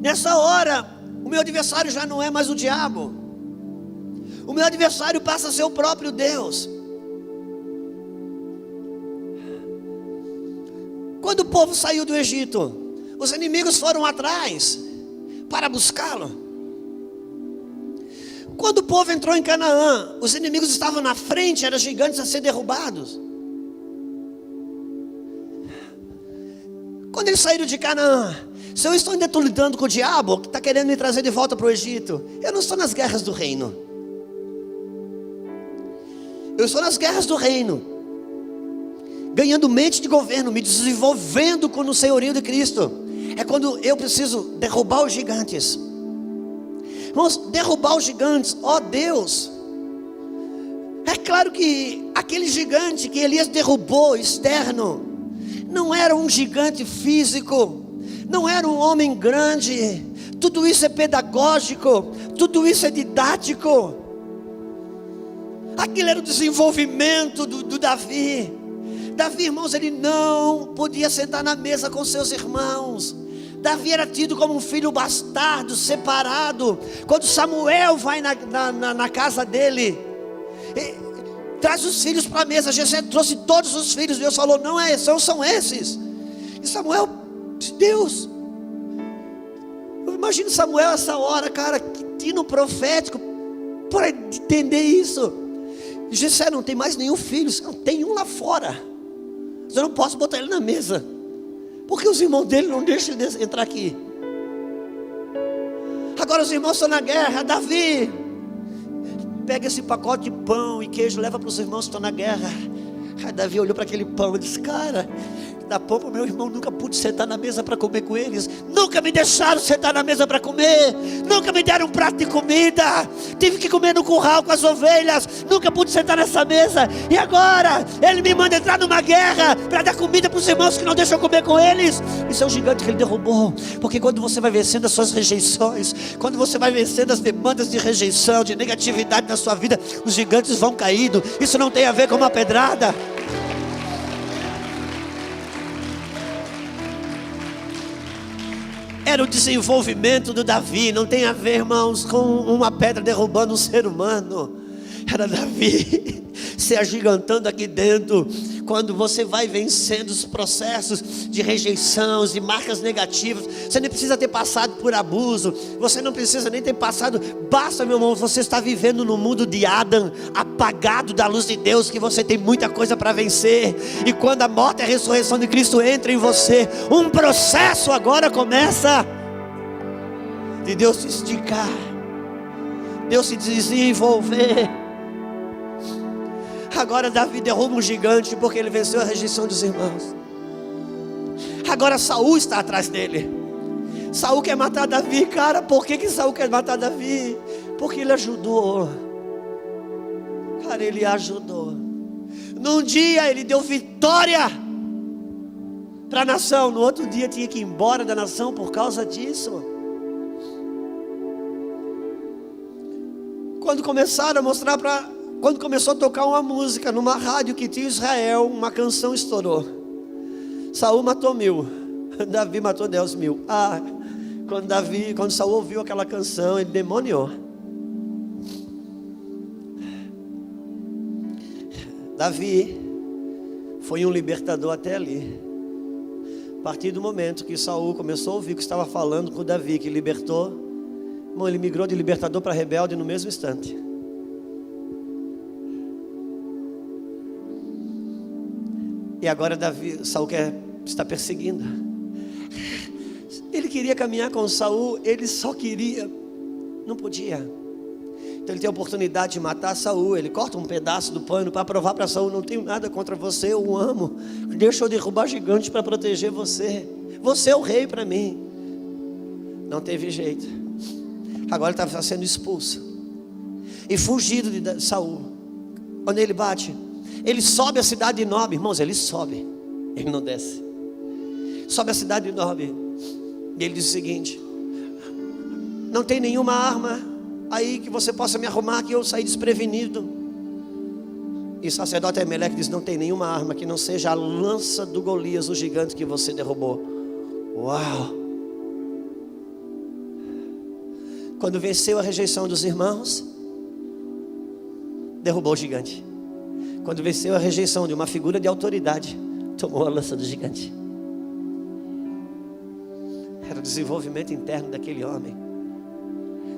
Nessa hora, o meu adversário já não é mais o diabo. O meu adversário passa a ser o próprio Deus. Quando o povo saiu do Egito, os inimigos foram atrás para buscá-lo. Quando o povo entrou em Canaã, os inimigos estavam na frente, eram gigantes a ser derrubados. Quando eles saíram de Canaã, se eu estou ainda lidando com o diabo que está querendo me trazer de volta para o Egito, eu não estou nas guerras do reino. Eu estou nas guerras do reino, ganhando mente de governo, me desenvolvendo com o senhorio de Cristo. É quando eu preciso derrubar os gigantes. Vamos derrubar os gigantes, ó Deus. É claro que aquele gigante que Elias derrubou, externo, não era um gigante físico, não era um homem grande. Tudo isso é pedagógico, tudo isso é didático. Aquilo era o desenvolvimento do Davi. Davi, irmãos, ele não podia sentar na mesa com seus irmãos. Davi era tido como um filho bastardo, separado. Quando Samuel vai na casa dele, traz os filhos para a mesa. Jessé trouxe todos os filhos. Deus falou, não são esses. E Samuel, Deus, eu imagino Samuel essa hora, cara, que tino profético para entender isso. Jessé não tem mais nenhum filho, não tem um lá fora. Eu não posso botar ele na mesa, porque os irmãos dele não deixam ele entrar aqui. Agora os irmãos estão na guerra. Davi, pega esse pacote de pão e queijo, leva para os irmãos que estão na guerra. Aí Davi olhou para aquele pão e disse, cara, dá pão para o meu irmão, nunca pude sentar na mesa para comer com eles. Nunca me deixaram sentar na mesa para comer. Nunca me deram um prato de comida. Tive que comer no curral com as ovelhas. Nunca pude sentar nessa mesa. E agora, ele me manda entrar numa guerra para dar comida para os irmãos que não deixam comer com eles. Isso é um gigante que ele derrubou. Porque quando você vai vencendo as suas rejeições, quando você vai vencendo as demandas de rejeição, de negatividade na sua vida, os gigantes vão caindo. Isso não tem a ver com uma pedrada. Era o desenvolvimento do Davi. Não tem a ver, irmãos, com uma pedra derrubando um ser humano. Era Davi se agigantando aqui dentro. Quando você vai vencendo os processos de rejeição, de marcas negativas, você nem precisa ter passado por abuso, você não precisa nem ter passado. Basta, meu irmão, você está vivendo no mundo de Adão, apagado da luz de Deus, que você tem muita coisa para vencer. E quando a morte e a ressurreição de Cristo entra em você, um processo agora começa de Deus se esticar, Deus se desenvolver. Agora Davi derruba um gigante porque ele venceu a rejeição dos irmãos. Agora Saul está atrás dele. Saul quer matar Davi, cara. Por que Saul quer matar Davi? Porque ele ajudou. Cara, ele ajudou. Num dia ele deu vitória para a nação. No outro dia tinha que ir embora da nação por causa disso. Quando começaram a mostrar quando começou a tocar uma música numa rádio que tinha Israel, uma canção estourou. Saul matou 1000. Davi matou 10.000. Quando Saul ouviu aquela canção, ele demoniou. Davi foi um libertador até ali. A partir do momento que Saul começou a ouvir o que estava falando com Davi, que libertou, irmão, ele migrou de libertador para rebelde no mesmo instante. E agora Saul está perseguindo. Ele queria caminhar com Saul, ele só queria, não podia. Então ele tem a oportunidade de matar Saul. Ele corta um pedaço do pano para provar para Saul: não tenho nada contra você, eu o amo. Deixa eu derrubar gigantes para proteger você. Você é o rei para mim. Não teve jeito. Agora ele está sendo expulso e fugido de Saul. Quando ele bate, ele sobe a cidade de Nob. Irmãos, ele sobe, ele não desce. Sobe a cidade de Nob. E ele diz o seguinte: não tem nenhuma arma aí que você possa me arrumar, que eu saí desprevenido. E o sacerdote Ameleque diz: não tem nenhuma arma que não seja a lança do Golias, o gigante que você derrubou. Uau! Quando venceu a rejeição dos irmãos, derrubou o gigante. Quando venceu a rejeição de uma figura de autoridade, tomou a lança do gigante. Era o desenvolvimento interno daquele homem.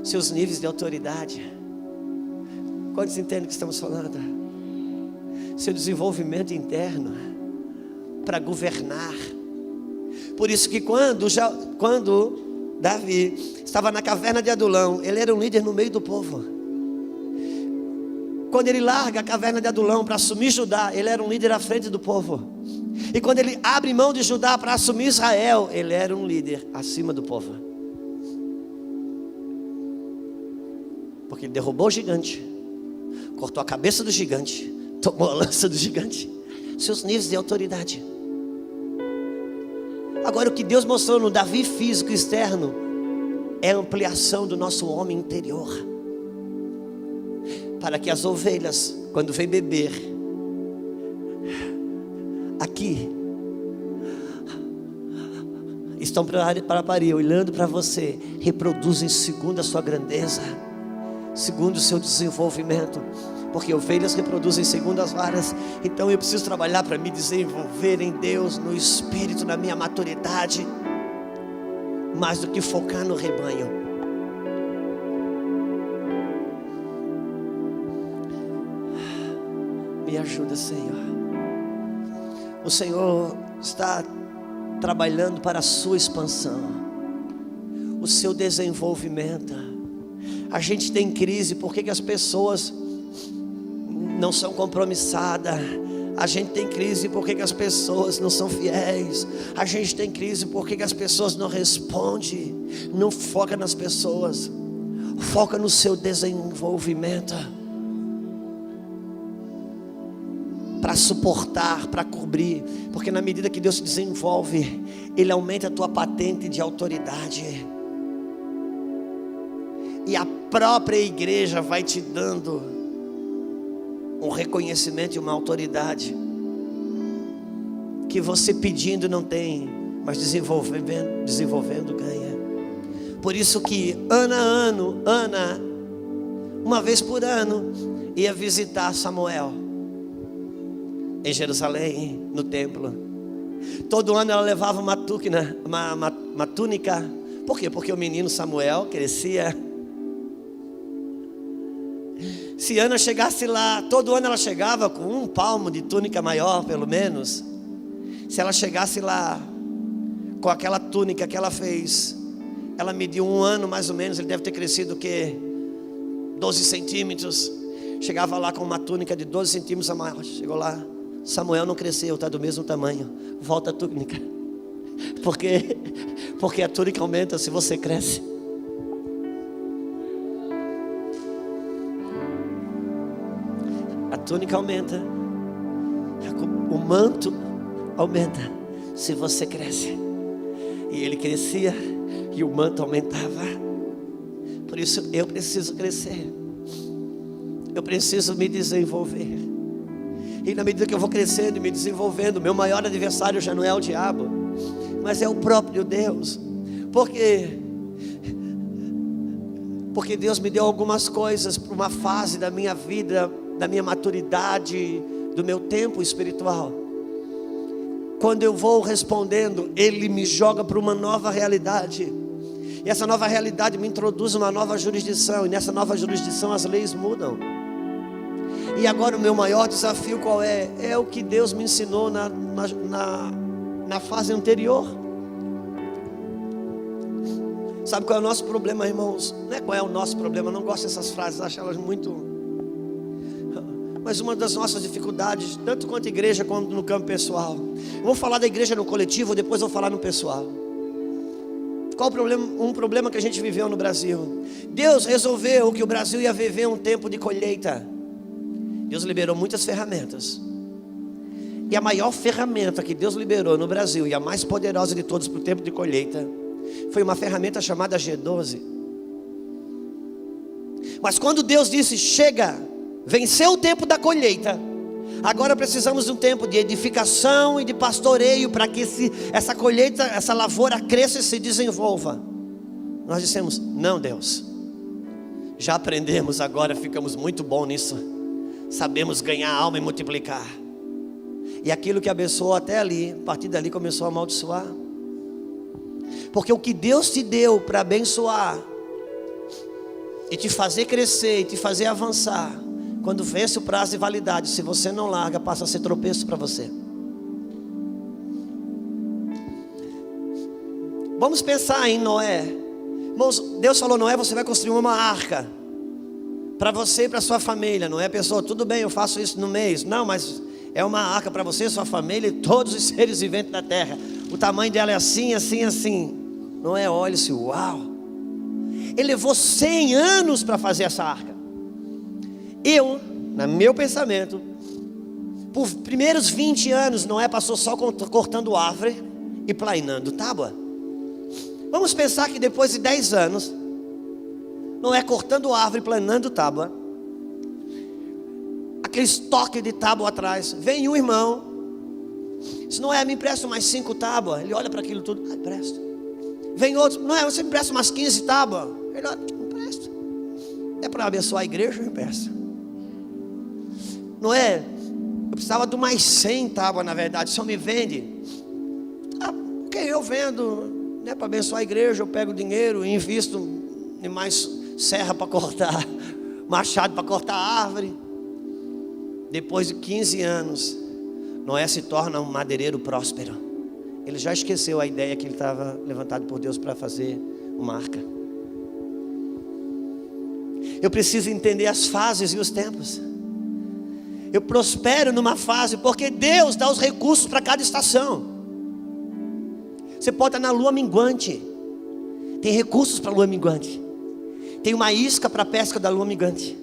Seus níveis de autoridade. Quantos entendem o que estamos falando? Seu desenvolvimento interno para governar. Por isso que quando Davi estava na caverna de Adulão, ele era um líder no meio do povo. Quando ele larga a caverna de Adulão para assumir Judá, ele era um líder à frente do povo. E quando ele abre mão de Judá para assumir Israel, ele era um líder acima do povo. Porque ele derrubou o gigante, cortou a cabeça do gigante, tomou a lança do gigante. Seus níveis de autoridade. Agora, o que Deus mostrou no Davi físico e externo é a ampliação do nosso homem interior, para que as ovelhas, quando vêm beber aqui, estão para parir, olhando para você, reproduzem segundo a sua grandeza, segundo o seu desenvolvimento. Porque ovelhas reproduzem segundo as varas. Então eu preciso trabalhar para me desenvolver em Deus, no Espírito, na minha maturidade, mais do que focar no rebanho. Me ajuda, Senhor. O Senhor está trabalhando para a sua expansão, o seu desenvolvimento. A gente tem crise porque as pessoas não são compromissadas. A gente tem crise porque as pessoas não são fiéis. A gente tem crise porque as pessoas não respondem. Não foca nas pessoas, foca no seu desenvolvimento, para suportar, para cobrir. Porque na medida que Deus se desenvolve, Ele aumenta a tua patente de autoridade. E a própria igreja vai te dando um reconhecimento e uma autoridade que você pedindo não tem, mas desenvolvendo ganha. Por isso que Ana, uma vez por ano, ia visitar Samuel em Jerusalém, no templo. Todo ano ela levava uma túnica. Por quê? Porque o menino Samuel crescia. Se Ana chegasse lá, todo ano ela chegava com um palmo de túnica maior, pelo menos. Se ela chegasse lá com aquela túnica que ela fez, ela mediu um ano mais ou menos. Ele deve ter crescido o quê? 12 centímetros. Chegava lá com uma túnica de 12 centímetros a maior. Chegou lá, Samuel não cresceu, está do mesmo tamanho. Volta a túnica. Porque a túnica aumenta se você cresce. A túnica aumenta, o manto aumenta se você cresce. E ele crescia e o manto aumentava. Por isso eu preciso crescer, eu preciso me desenvolver. E na medida que eu vou crescendo e me desenvolvendo, meu maior adversário já não é o diabo. mas é o próprio Deus. Porque Deus me deu algumas coisas para uma fase da minha vida, da minha maturidade, do meu tempo espiritual. Quando eu vou respondendo, Ele me joga para uma nova realidade. E essa nova realidade me introduz uma nova jurisdição. E nessa nova jurisdição as leis mudam. E agora o meu maior desafio qual é? É o que Deus me ensinou na fase anterior. Sabe qual é o nosso problema, irmãos? Não é qual é o nosso problema, eu não gosto dessas frases, acho elas muito... Mas uma das nossas dificuldades, tanto quanto igreja, quanto no campo pessoal. Eu vou falar da igreja no coletivo, depois eu vou falar no pessoal. Qual o problema? Um problema que a gente viveu no Brasil. Deus resolveu que o Brasil ia viver um tempo de colheita. Deus liberou muitas ferramentas. E a maior ferramenta que Deus liberou no Brasil, e a mais poderosa de todas para o tempo de colheita, foi uma ferramenta chamada G12. Mas quando Deus disse, chega, venceu o tempo da colheita, agora precisamos de um tempo de edificação e de pastoreio, para que essa colheita, essa lavoura cresça e se desenvolva. Nós dissemos, não, Deus, já aprendemos, agora ficamos muito bom nisso, sabemos ganhar alma e multiplicar. E aquilo que abençoou até ali, a partir dali começou a amaldiçoar. Porque o que Deus te deu para abençoar e te fazer crescer e te fazer avançar, quando vence o prazo de validade, se você não larga, passa a ser tropeço para você. Vamos pensar em Noé. Irmãos, Deus falou, Noé, você vai construir uma arca para você e para sua família. Noé pensou, tudo bem, eu faço isso no mês. Não, mas é uma arca para você, sua família e todos os seres viventes da terra. O tamanho dela é assim, assim, assim. Noé olha e disse, uau. Ele levou 100 anos para fazer essa arca. Eu, no meu pensamento, por primeiros 20 anos, Noé passou só cortando árvore e plainando tábua. Vamos pensar que depois de 10 anos, Noé cortando árvore e plainando tábua, aquele estoque de tábua atrás, vem um irmão, diz, Noé, me empresta mais 5 tábuas. Ele olha para aquilo tudo, empresta. Vem outro, Noé, você me empresta umas 15 tábuas. Ele olha, empresta. É para abençoar a igreja, eu empresto. Noé, eu precisava de mais 100 tábuas, na verdade, só me vende. Ok, eu vendo, né, para abençoar a igreja, eu pego dinheiro e invisto em mais serra para cortar, machado para cortar árvore. Depois de 15 anos, Noé se torna um madeireiro próspero. Ele já esqueceu a ideia que ele estava levantado por Deus para fazer uma arca. Eu preciso entender as fases e os tempos. Eu prospero numa fase porque Deus dá os recursos para cada estação. Você pode estar na lua minguante, tem recursos para a lua minguante. Tem uma isca para a pesca da lua minguante.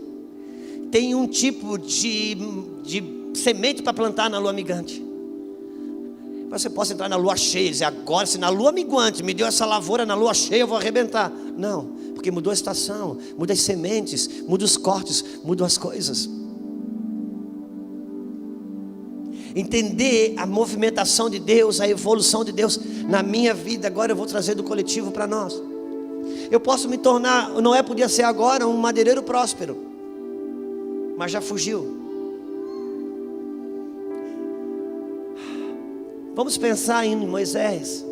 Tem um tipo de semente para plantar na lua minguante. Você pode entrar na lua cheia e dizer, agora se na lua minguante me deu essa lavoura, na lua cheia eu vou arrebentar. Não, porque mudou a estação, muda as sementes, muda os cortes, mudam as coisas. Entender a movimentação de Deus, a evolução de Deus na minha vida. Agora eu vou trazer do coletivo para nós. Eu posso me tornar, Noé podia ser agora um madeireiro próspero, mas já fugiu. Vamos pensar em Moisés.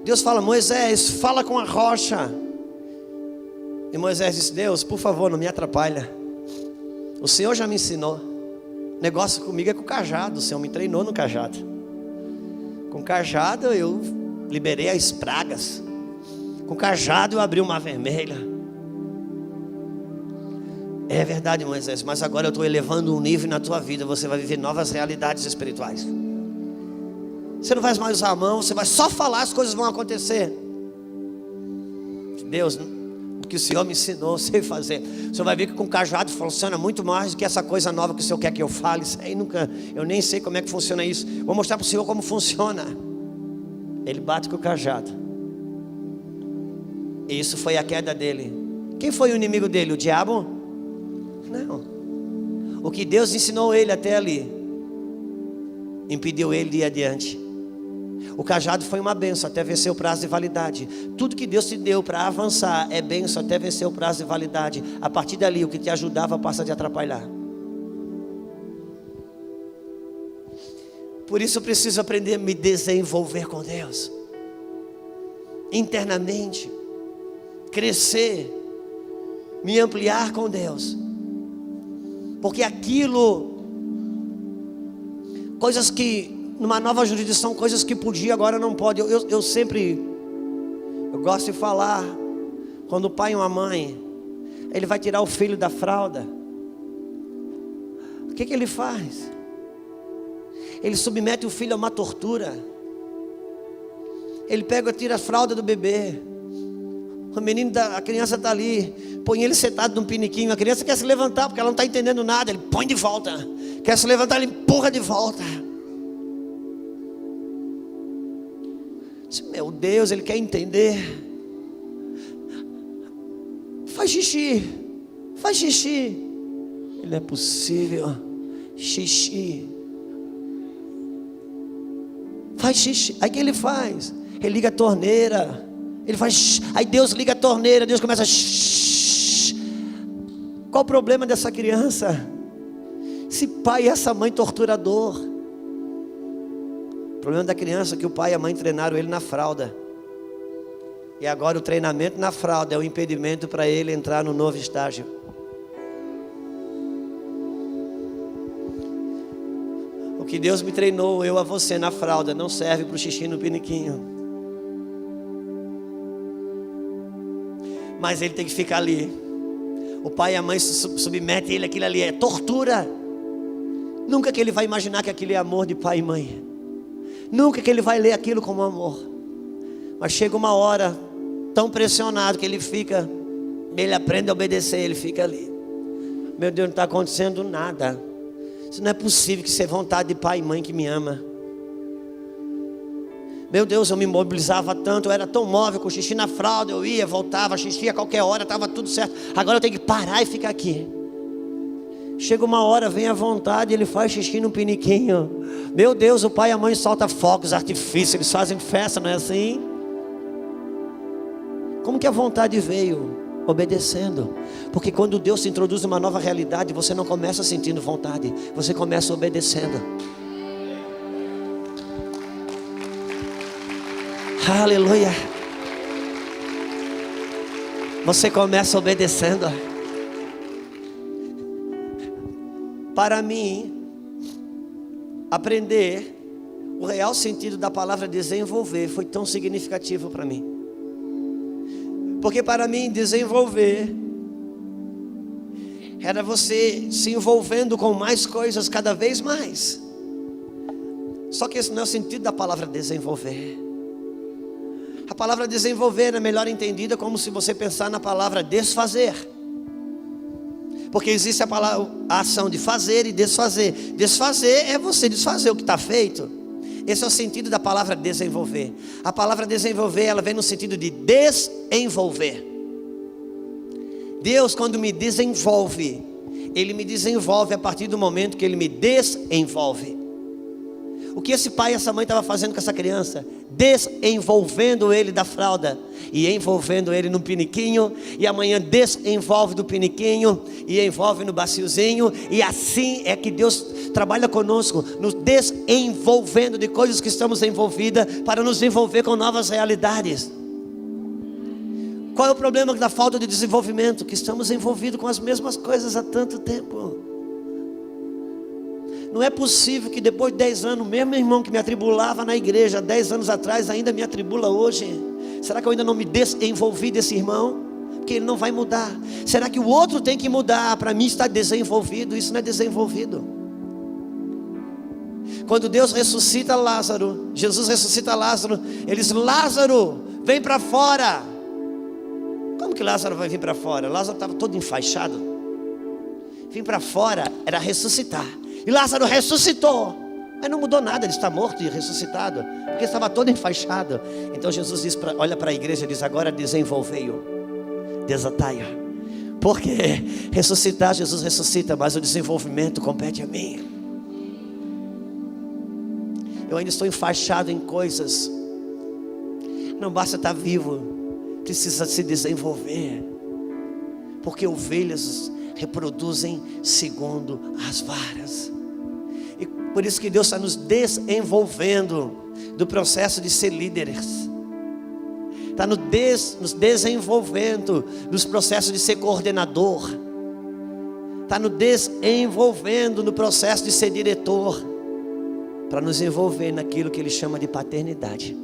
Deus fala, Moisés, fala com a rocha. E Moisés disse, Deus, por favor, não me atrapalha. O Senhor já me ensinou. O negócio comigo é com o cajado. O Senhor me treinou no cajado. Com o cajado eu liberei as pragas. Com o cajado eu abri o mar vermelho. É verdade, Moisés, mas agora eu estou elevando um nível na tua vida. Você vai viver novas realidades espirituais. Você não vai mais usar a mão, você vai só falar, as coisas vão acontecer. Deus, o que o Senhor me ensinou, eu sei fazer. O Senhor vai ver que com o cajado funciona muito mais do que essa coisa nova que o Senhor quer que eu fale. Isso aí eu nem sei como é que funciona isso. Vou mostrar para o Senhor como funciona. Ele bate com o cajado. E isso foi a queda dele. Quem foi o inimigo dele? O diabo? Não. O que Deus ensinou ele até ali impediu ele de ir adiante. O cajado foi uma bênção até vencer o prazo de validade. Tudo que Deus te deu para avançar é bênção até vencer o prazo de validade. A partir dali, o que te ajudava passa a te atrapalhar. Por isso eu preciso aprender a me desenvolver com Deus, internamente, crescer, me ampliar com Deus, porque aquilo, coisas que numa nova jurisdição, coisas que podia, agora não pode. Eu gosto de falar, quando o pai e uma mãe, ele vai tirar o filho da fralda, o que ele faz? Ele submete o filho a uma tortura. Ele pega e tira a fralda do bebê. A criança está ali, põe ele sentado num piniquinho. A criança quer se levantar porque ela não está entendendo nada. Ele põe de volta. Quer se levantar, ele empurra de volta. Meu Deus, ele quer entender. Faz xixi. Faz xixi. Ele não é possível. Xixi. Faz xixi. Aí o que ele faz? Ele liga a torneira. Ele faz. Aí Deus liga a torneira. Deus começa. Qual o problema dessa criança? Esse pai e essa mãe torturador. O problema da criança é que o pai e a mãe treinaram ele na fralda. E agora o treinamento na fralda é um impedimento para ele entrar no novo estágio. O que Deus me treinou, eu a você, na fralda, não serve para o xixi no piniquinho. Mas ele tem que ficar ali. O pai e a mãe submetem ele àquilo ali, é tortura. Nunca que ele vai imaginar que aquilo é amor de pai e mãe. Nunca que ele vai ler aquilo como amor. Mas chega uma hora, tão pressionado que ele fica, ele aprende a obedecer, ele fica ali. Meu Deus, não está acontecendo nada. Isso não é possível que seja vontade de pai e mãe que me ama. Meu Deus, eu me mobilizava tanto, eu era tão móvel, com xixi na fralda, eu ia, voltava, xixi a qualquer hora, estava tudo certo. Agora eu tenho que parar e ficar aqui. Chega uma hora, vem a vontade, ele faz xixi no piniquinho. Meu Deus, o pai e a mãe soltam fogos, artifícios, eles fazem festa, não é assim? Como que a vontade veio? Obedecendo. Porque quando Deus te introduz uma nova realidade, você não começa sentindo vontade, você começa obedecendo. Aleluia. Você começa obedecendo. Para mim, aprender o real sentido da palavra desenvolver foi tão significativo para mim. Porque para mim desenvolver era você se envolvendo com mais coisas cada vez mais. Só que esse não é o sentido da palavra desenvolver. A palavra desenvolver é melhor entendida como se você pensar na palavra desfazer. Porque existe a ação de fazer e desfazer. Desfazer é você desfazer o que está feito. Esse é o sentido da palavra desenvolver. A palavra desenvolver, ela vem no sentido de desenvolver. Deus, quando me desenvolve, Ele me desenvolve a partir do momento que Ele me desenvolve. O que esse pai e essa mãe estavam fazendo com essa criança? Desenvolvendo ele da fralda e envolvendo ele no piniquinho. E amanhã desenvolve do piniquinho e envolve no baciozinho. E assim é que Deus trabalha conosco, nos desenvolvendo de coisas que estamos envolvidas, para nos envolver com novas realidades. Qual é o problema da falta de desenvolvimento? Que estamos envolvidos com as mesmas coisas há tanto tempo. Não é possível que depois de 10 anos, o mesmo irmão que me atribulava na igreja 10 anos atrás, ainda me atribula hoje. Será que eu ainda não me desenvolvi desse irmão? Porque ele não vai mudar. Será que o outro tem que mudar para mim estar desenvolvido? Isso não é desenvolvido. Quando Deus ressuscita Lázaro, Jesus ressuscita Lázaro, ele diz: Lázaro, vem para fora. Como que Lázaro vai vir para fora? Lázaro estava todo enfaixado. Vir para fora era ressuscitar. E Lázaro ressuscitou, mas não mudou nada, ele está morto e ressuscitado, porque estava todo enfaixado. Então Jesus diz, olha para a igreja e diz: agora desenvolvei-o, desatai-o. Porque ressuscitar, Jesus ressuscita, mas o desenvolvimento compete a mim. Eu ainda estou enfaixado em coisas. Não basta estar vivo, precisa se desenvolver. Porque ovelhas reproduzem segundo as varas. E por isso que Deus está nos desenvolvendo do processo de ser líderes. Está nos desenvolvendo dos processos de ser coordenador. Está nos desenvolvendo no processo de ser diretor. Para nos envolver naquilo que Ele chama de paternidade,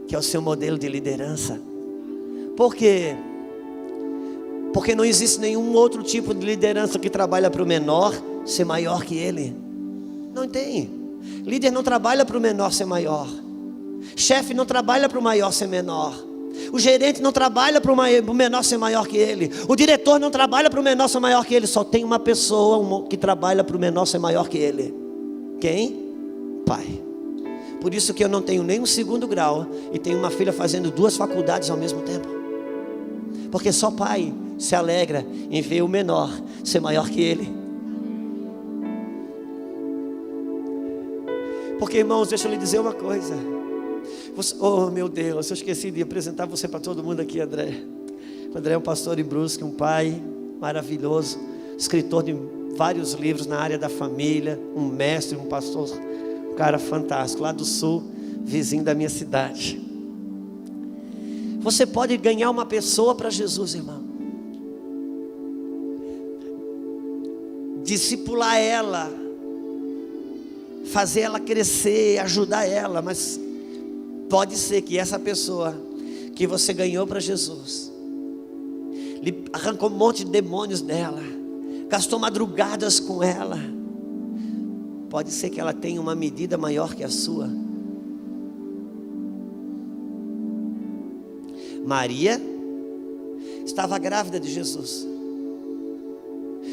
que é o seu modelo de liderança. Por quê? Porque não existe nenhum outro tipo de liderança que trabalha para o menor ser maior que ele. Não tem. Líder não trabalha para o menor ser maior. Chefe não trabalha para o maior ser menor. O gerente não trabalha para o menor ser maior que ele. O diretor não trabalha para o menor ser maior que ele. Só tem uma pessoa que trabalha para o menor ser maior que ele. Quem? Pai. Por isso que eu não tenho nem um segundo grau e tenho uma filha fazendo 2 faculdades ao mesmo tempo. Porque só pai se alegra em ver o menor ser maior que ele. Porque, irmãos, deixa eu lhe dizer uma coisa. Oh, meu Deus, eu esqueci de apresentar você para todo mundo aqui, André. O André é um pastor em Brusque, um pai maravilhoso, escritor de vários livros na área da família, um mestre, um pastor, um cara fantástico, lá do sul, vizinho da minha cidade. Você pode ganhar uma pessoa para Jesus, irmão. Discipular ela, fazer ela crescer, ajudar ela, mas pode ser que essa pessoa que você ganhou para Jesus, lhe arrancou um monte de demônios dela, gastou madrugadas com ela. Pode ser que ela tenha uma medida maior que a sua. Maria estava grávida de Jesus.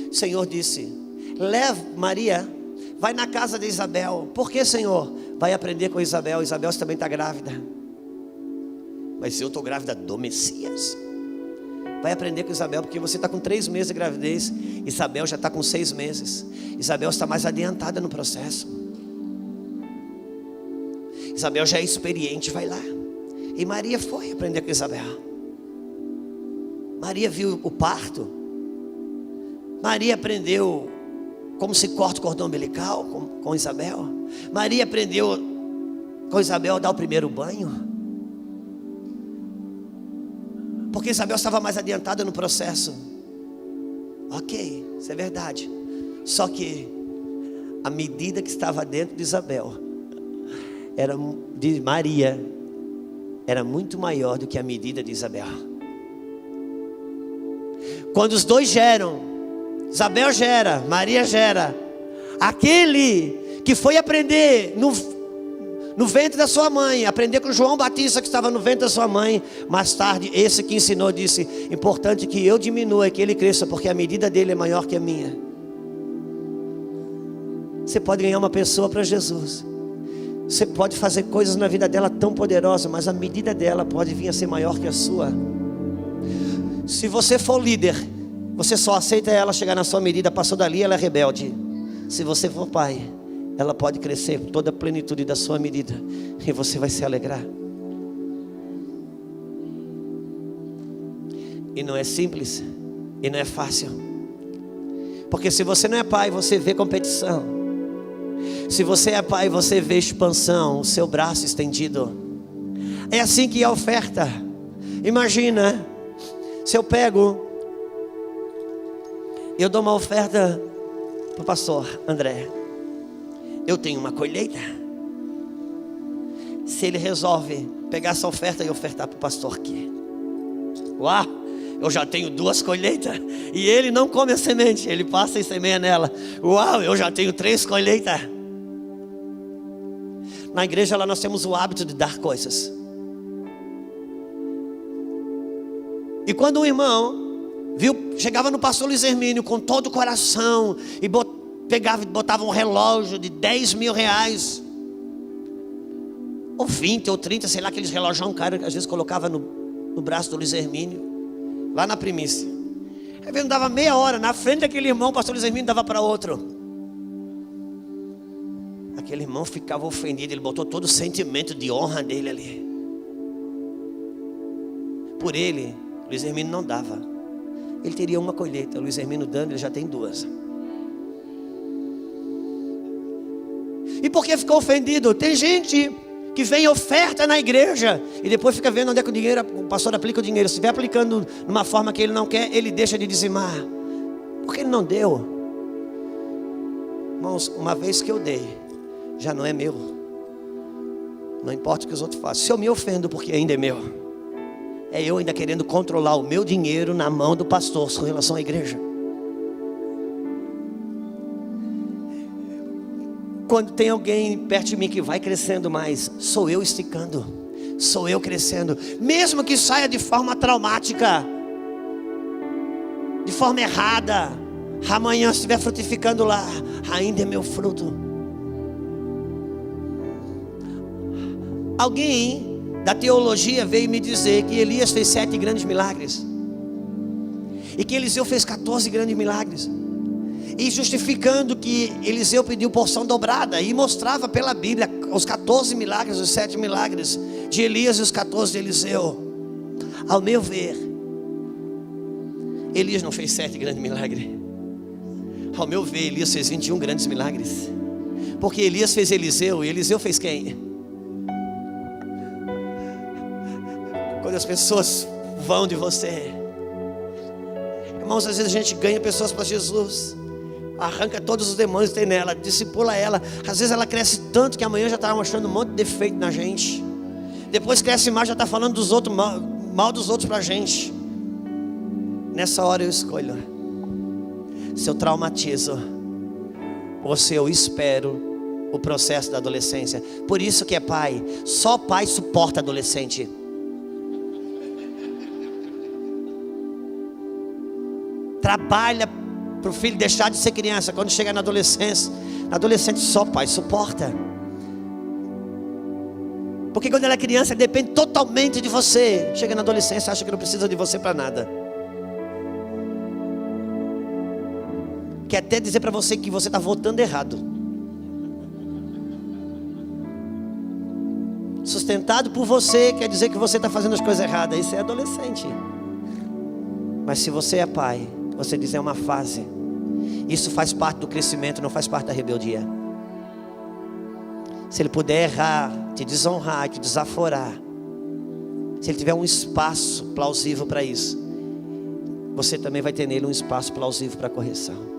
O Senhor disse: leva Maria, vai na casa de Isabel. Por que, Senhor? Vai aprender com Isabel. Isabel também está grávida. Mas eu estou grávida do Messias. Vai aprender com Isabel, porque você está com 3 meses de gravidez. Isabel já está com 6 meses. Isabel está mais adiantada no processo. Isabel já é experiente, vai lá. E Maria foi aprender com Isabel. Maria viu o parto. Maria aprendeu como se corta o cordão umbilical com Isabel. Maria aprendeu com Isabel a dar o primeiro banho. Porque Isabel estava mais adiantada no processo. Ok, isso é verdade. Só que a medida que estava dentro de Isabel, de Maria, era muito maior do que a medida de Isabel. Quando os dois geram, Isabel gera, Maria gera, aquele que foi aprender no ventre da sua mãe, aprender com João Batista que estava no ventre da sua mãe, mais tarde esse que ensinou disse: importante que eu diminua e que ele cresça, porque a medida dele é maior que a minha. Você pode ganhar uma pessoa para Jesus. Você pode fazer coisas na vida dela tão poderosas, mas a medida dela pode vir a ser maior que a sua. Se você for líder, você só aceita ela chegar na sua medida. Passou dali, ela é rebelde. Se você for pai, ela pode crescer toda a plenitude da sua medida, e você vai se alegrar. E não é simples, e não é fácil. Porque se você não é pai, você vê competição. Se você é pai, você vê expansão, o seu braço estendido. É assim que é a oferta. Imagina, se eu dou uma oferta para o pastor André. Eu tenho uma colheita. Se ele resolve pegar essa oferta e ofertar para o pastor aqui, uau, eu já tenho 2 colheitas. E ele não come a semente, ele passa e semeia nela. Uau, eu já tenho 3 colheitas. Na igreja lá nós temos o hábito de dar coisas. E quando um irmão chegava no pastor Luiz Hermínio com todo o coração e botava um relógio de 10 mil reais, ou 20 ou 30, sei lá, aqueles relógios caros que às vezes colocava no braço do Luiz Hermínio, lá na primícia. Às vezes dava meia hora, na frente daquele irmão, o pastor Luiz Hermínio dava para outro. Aquele irmão ficava ofendido, ele botou todo o sentimento de honra dele ali. Por ele, Luiz Hermino não dava. Ele teria uma colheita, Luiz Hermino dando, ele já tem duas. E por que ficou ofendido? Tem gente que vem oferta na igreja e depois fica vendo onde é que o pastor aplica o dinheiro. Se estiver aplicando de uma forma que ele não quer, ele deixa de dizimar. Porque ele não deu. Irmãos, uma vez que eu dei, já não é meu. Não importa o que os outros façam. Se eu me ofendo porque ainda é meu, é eu ainda querendo controlar o meu dinheiro na mão do pastor com relação à igreja. Quando tem alguém perto de mim que vai crescendo mais, sou eu esticando, sou eu crescendo, mesmo que saia de forma traumática, de forma errada, amanhã estiver frutificando lá, ainda é meu fruto. Alguém da teologia veio me dizer que Elias fez 7 grandes milagres e que Eliseu fez 14 grandes milagres, e justificando que Eliseu pediu porção dobrada, e mostrava pela Bíblia os 14 milagres, os 7 milagres de Elias e os 14 de Eliseu. Ao meu ver, Elias não fez 7 grandes milagres. Ao meu ver, Elias fez 21 grandes milagres. Porque Elias fez Eliseu, e Eliseu fez quem? Quando as pessoas vão de você, irmãos, às vezes a gente ganha pessoas para Jesus, arranca todos os demônios que tem nela, discipula ela. Às vezes ela cresce tanto que amanhã já está mostrando um monte de defeito na gente. Depois cresce mais, já está falando dos outros, mal dos outros para a gente. Nessa hora eu escolho se eu traumatizo ou se eu espero o processo da adolescência. Por isso que é pai, só pai suporta adolescente. Trabalha para o filho deixar de ser criança. Quando chega na adolescência, adolescente só pai suporta. Porque quando ela é criança, depende totalmente de você. Chega na adolescência, acha que não precisa de você para nada. Quer até dizer para você que você está votando errado. Sustentado por você, quer dizer que você está fazendo as coisas erradas. Isso é adolescente. Mas se você é pai, você diz: é uma fase. Isso faz parte do crescimento, não faz parte da rebeldia. Se ele puder errar, te desonrar, te desaforar, se ele tiver um espaço plausível para isso, você também vai ter nele um espaço plausível para correção.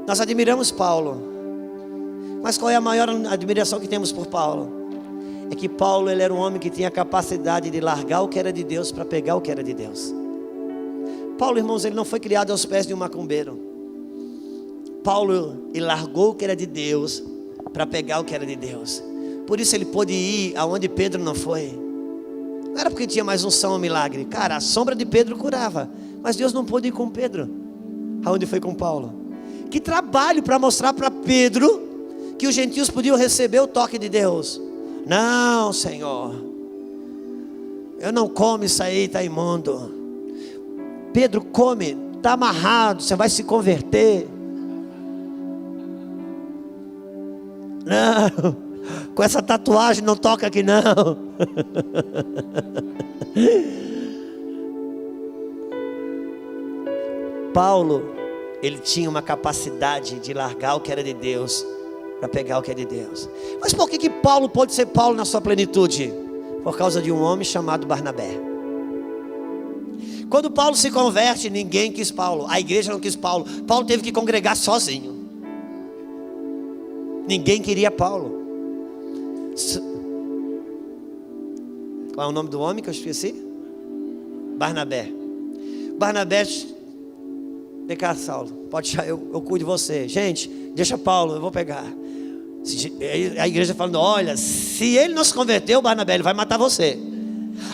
Nós admiramos Paulo, mas qual é a maior admiração que temos por Paulo? É que Paulo, ele era um homem que tinha a capacidade de largar o que era de Deus para pegar o que era de Deus. Paulo, irmãos, ele não foi criado aos pés de um macumbeiro. Paulo, ele largou o que era de Deus para pegar o que era de Deus. Por isso ele pôde ir aonde Pedro não foi. Não era porque tinha mais unção ou milagre. Cara, a sombra de Pedro curava, mas Deus não pôde ir com Pedro aonde foi com Paulo. Que trabalho para mostrar para Pedro que os gentios podiam receber o toque de Deus. Não, Senhor, eu não como isso aí, está imundo. Pedro, come, está amarrado, você vai se converter. Não, com essa tatuagem não toca aqui não. Paulo, ele tinha uma capacidade de largar o que era de Deus para pegar o que é de Deus. Mas por que Paulo pode ser Paulo na sua plenitude? Por causa de um homem chamado Barnabé. Quando Paulo se converte, ninguém quis Paulo. A igreja não quis Paulo. Paulo teve que congregar sozinho. Ninguém queria Paulo. Qual é o nome do homem que eu esqueci? Barnabé. Barnabé, vem cá, Saulo, pode deixar, eu cuido de você. Gente, deixa Paulo, eu vou pegar. A igreja falando: olha, se ele não se converteu, Barnabé, ele vai matar você.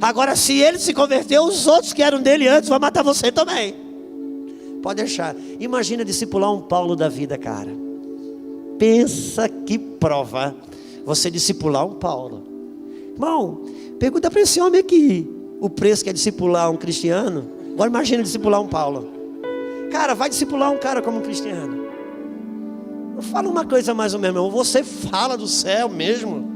Agora, se ele se converteu, os outros que eram dele antes vão matar você também. Pode deixar. Imagina discipular um Paulo da vida, cara. Pensa que prova você discipular um Paulo. Irmão, pergunta para esse homem aqui o preço que é discipular um cristiano. Agora imagina discipular um Paulo. Cara, vai discipular um cara como um cristiano. Fala uma coisa mais ou menos, você fala do céu mesmo.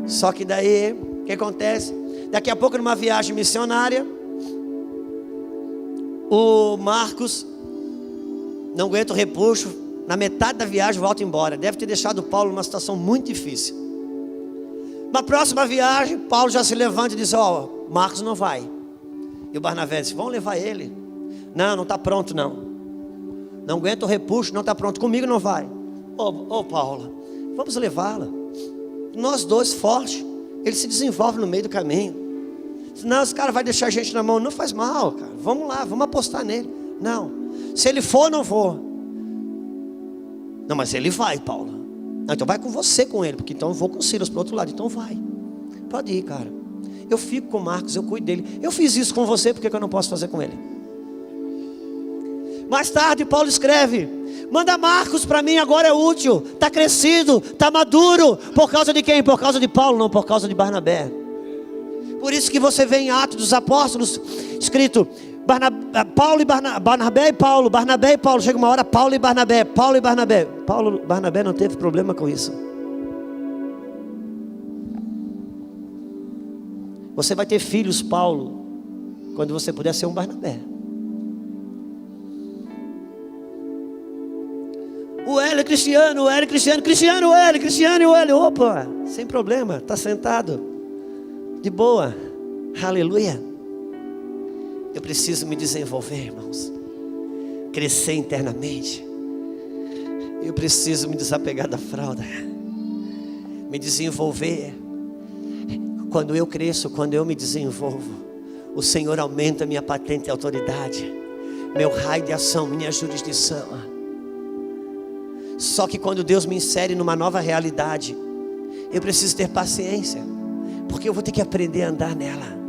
Só que daí, o que acontece? Daqui a pouco, numa viagem missionária, o Marcos não aguenta o repuxo, na metade da viagem volta embora. Deve ter deixado Paulo numa situação muito difícil. Na próxima viagem, Paulo já se levanta e diz: Marcos não vai. E o Barnabé disse: vamos levar ele. Não está pronto não. Não aguenta o repuxo, não está pronto. Comigo não vai. Paulo, vamos levá-la. Nós dois fortes. Ele se desenvolve no meio do caminho. Não, esse cara vai deixar a gente na mão. Não faz mal, cara. Vamos lá, vamos apostar nele. Não, se ele for, não vou. Não, mas ele vai, Paulo. Não, então vai com você com ele, porque então eu vou com o Silas para o outro lado. Então vai, pode ir, cara. Eu fico com o Marcos, eu cuido dele. Eu fiz isso com você, por que eu não posso fazer com ele? Mais tarde Paulo escreve: manda Marcos para mim, agora é útil. Está crescido, está maduro. Por causa de quem? Por causa de Paulo, não por causa de Barnabé. Por isso que você vê em Atos dos Apóstolos escrito Barnabé e Paulo, Barnabé e Paulo. Chega uma hora, Paulo e Barnabé. Barnabé não teve problema com isso. Você vai ter filhos, Paulo, quando você puder ser um Barnabé. O Hélio Cristiano, opa, sem problema, está sentado, de boa, aleluia. Eu preciso me desenvolver, irmãos, crescer internamente. Eu preciso me desapegar da fralda, me desenvolver. Quando eu cresço, quando eu me desenvolvo, o Senhor aumenta minha patente e autoridade, meu raio de ação, minha jurisdição. Só que quando Deus me insere numa nova realidade, eu preciso ter paciência, porque eu vou ter que aprender a andar nela.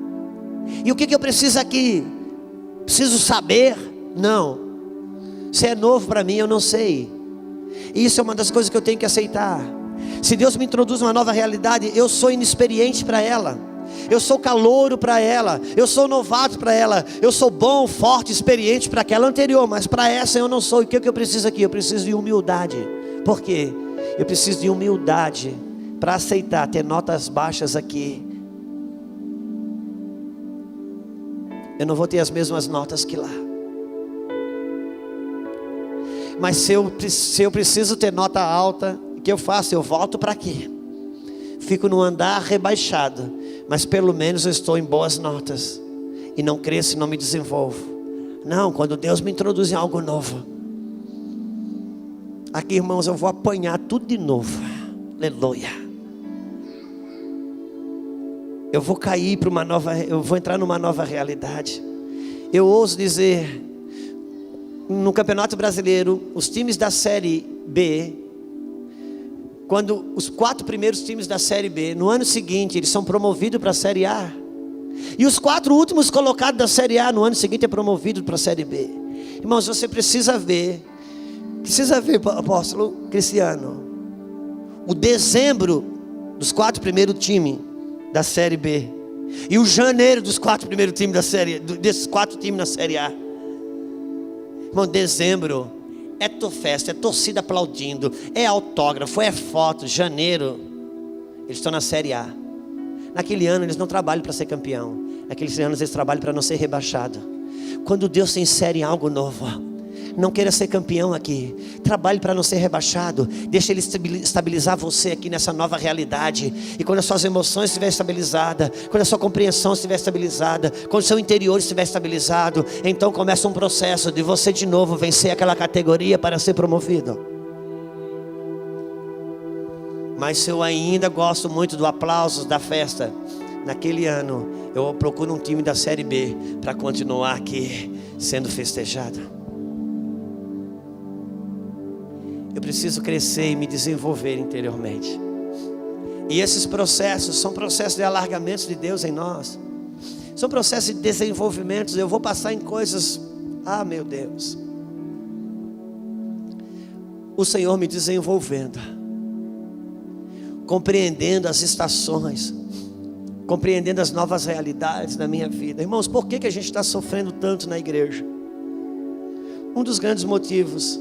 E o que eu preciso aqui? Preciso saber? Não. Se é novo para mim, eu não sei. E isso é uma das coisas que eu tenho que aceitar. Se Deus me introduz uma nova realidade, eu sou inexperiente para ela, eu sou calouro para ela, eu sou novato para ela, eu sou bom, forte, experiente para aquela anterior, mas para essa eu não sou. E o que eu preciso aqui? Eu preciso de humildade. Por quê? Eu preciso de humildade para aceitar ter notas baixas aqui. Eu não vou ter as mesmas notas que lá. Mas se eu preciso ter nota alta, o que eu faço? Eu volto para aqui. Fico no andar rebaixado, mas pelo menos eu estou em boas notas. E não cresço e não me desenvolvo. Não, quando Deus me introduz em algo novo, aqui, irmãos, eu vou apanhar tudo de novo. Aleluia. Eu vou cair para uma nova, eu vou entrar numa nova realidade. Eu ouso dizer, no Campeonato Brasileiro, os times da Série B, quando os 4 primeiros times da Série B, no ano seguinte, eles são promovidos para a Série A. E os 4 últimos colocados da Série A, no ano seguinte, é promovido para a Série B. Irmãos, você precisa ver, apóstolo Cristiano, o dezembro dos 4 primeiros times da Série B, e o janeiro dos 4 primeiros times da Série, desses 4 times na Série A. Irmão, dezembro é festa, é torcida aplaudindo, é autógrafo, é foto. Janeiro, eles estão na Série A. Naquele ano eles não trabalham para ser campeão. Naqueles anos eles trabalham para não ser rebaixado. Quando Deus se insere em algo novo, não queira ser campeão aqui, trabalhe para não ser rebaixado. Deixa Ele estabilizar você aqui nessa nova realidade. E quando as suas emoções estiverem estabilizadas, quando a sua compreensão estiver estabilizada, quando o seu interior estiver estabilizado, então começa um processo de você de novo vencer aquela categoria para ser promovido. Mas se eu ainda gosto muito do aplauso, da festa, naquele ano eu procuro um time da Série B para continuar aqui sendo festejado. Eu preciso crescer e me desenvolver interiormente. E esses processos são processos de alargamento de Deus em nós. São processos de desenvolvimento. Eu vou passar em coisas, meu Deus, o Senhor me desenvolvendo, compreendendo as estações, compreendendo as novas realidades da minha vida. Irmãos, por que a gente está sofrendo tanto na igreja? um dos grandes motivos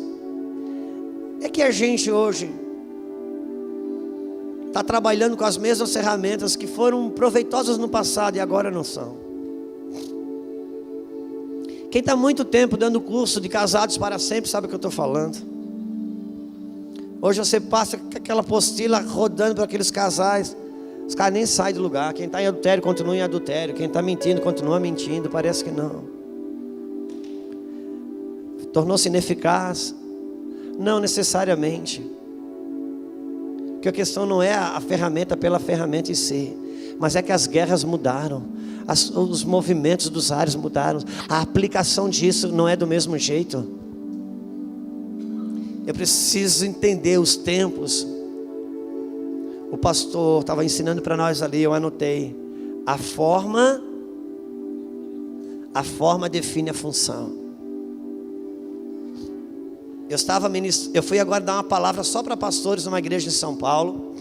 é que a gente hoje está trabalhando com as mesmas ferramentas que foram proveitosas no passado e agora não são. Quem está há muito tempo dando curso de casados para sempre sabe o que eu estou falando. Hoje você passa com aquela apostila rodando para aqueles casais, os caras nem saem do lugar. Quem está em adultério continua em adultério, quem está mentindo continua mentindo, parece que não. Tornou-se ineficaz? Não necessariamente. Porque a questão não é a ferramenta pela ferramenta em si, mas é que as guerras mudaram, os movimentos dos ares mudaram, a aplicação disso não é do mesmo jeito. Eu preciso entender os tempos. O pastor estava ensinando para nós ali, eu anotei. A forma define a função. Eu fui agora dar uma palavra só para pastores numa igreja em São Paulo,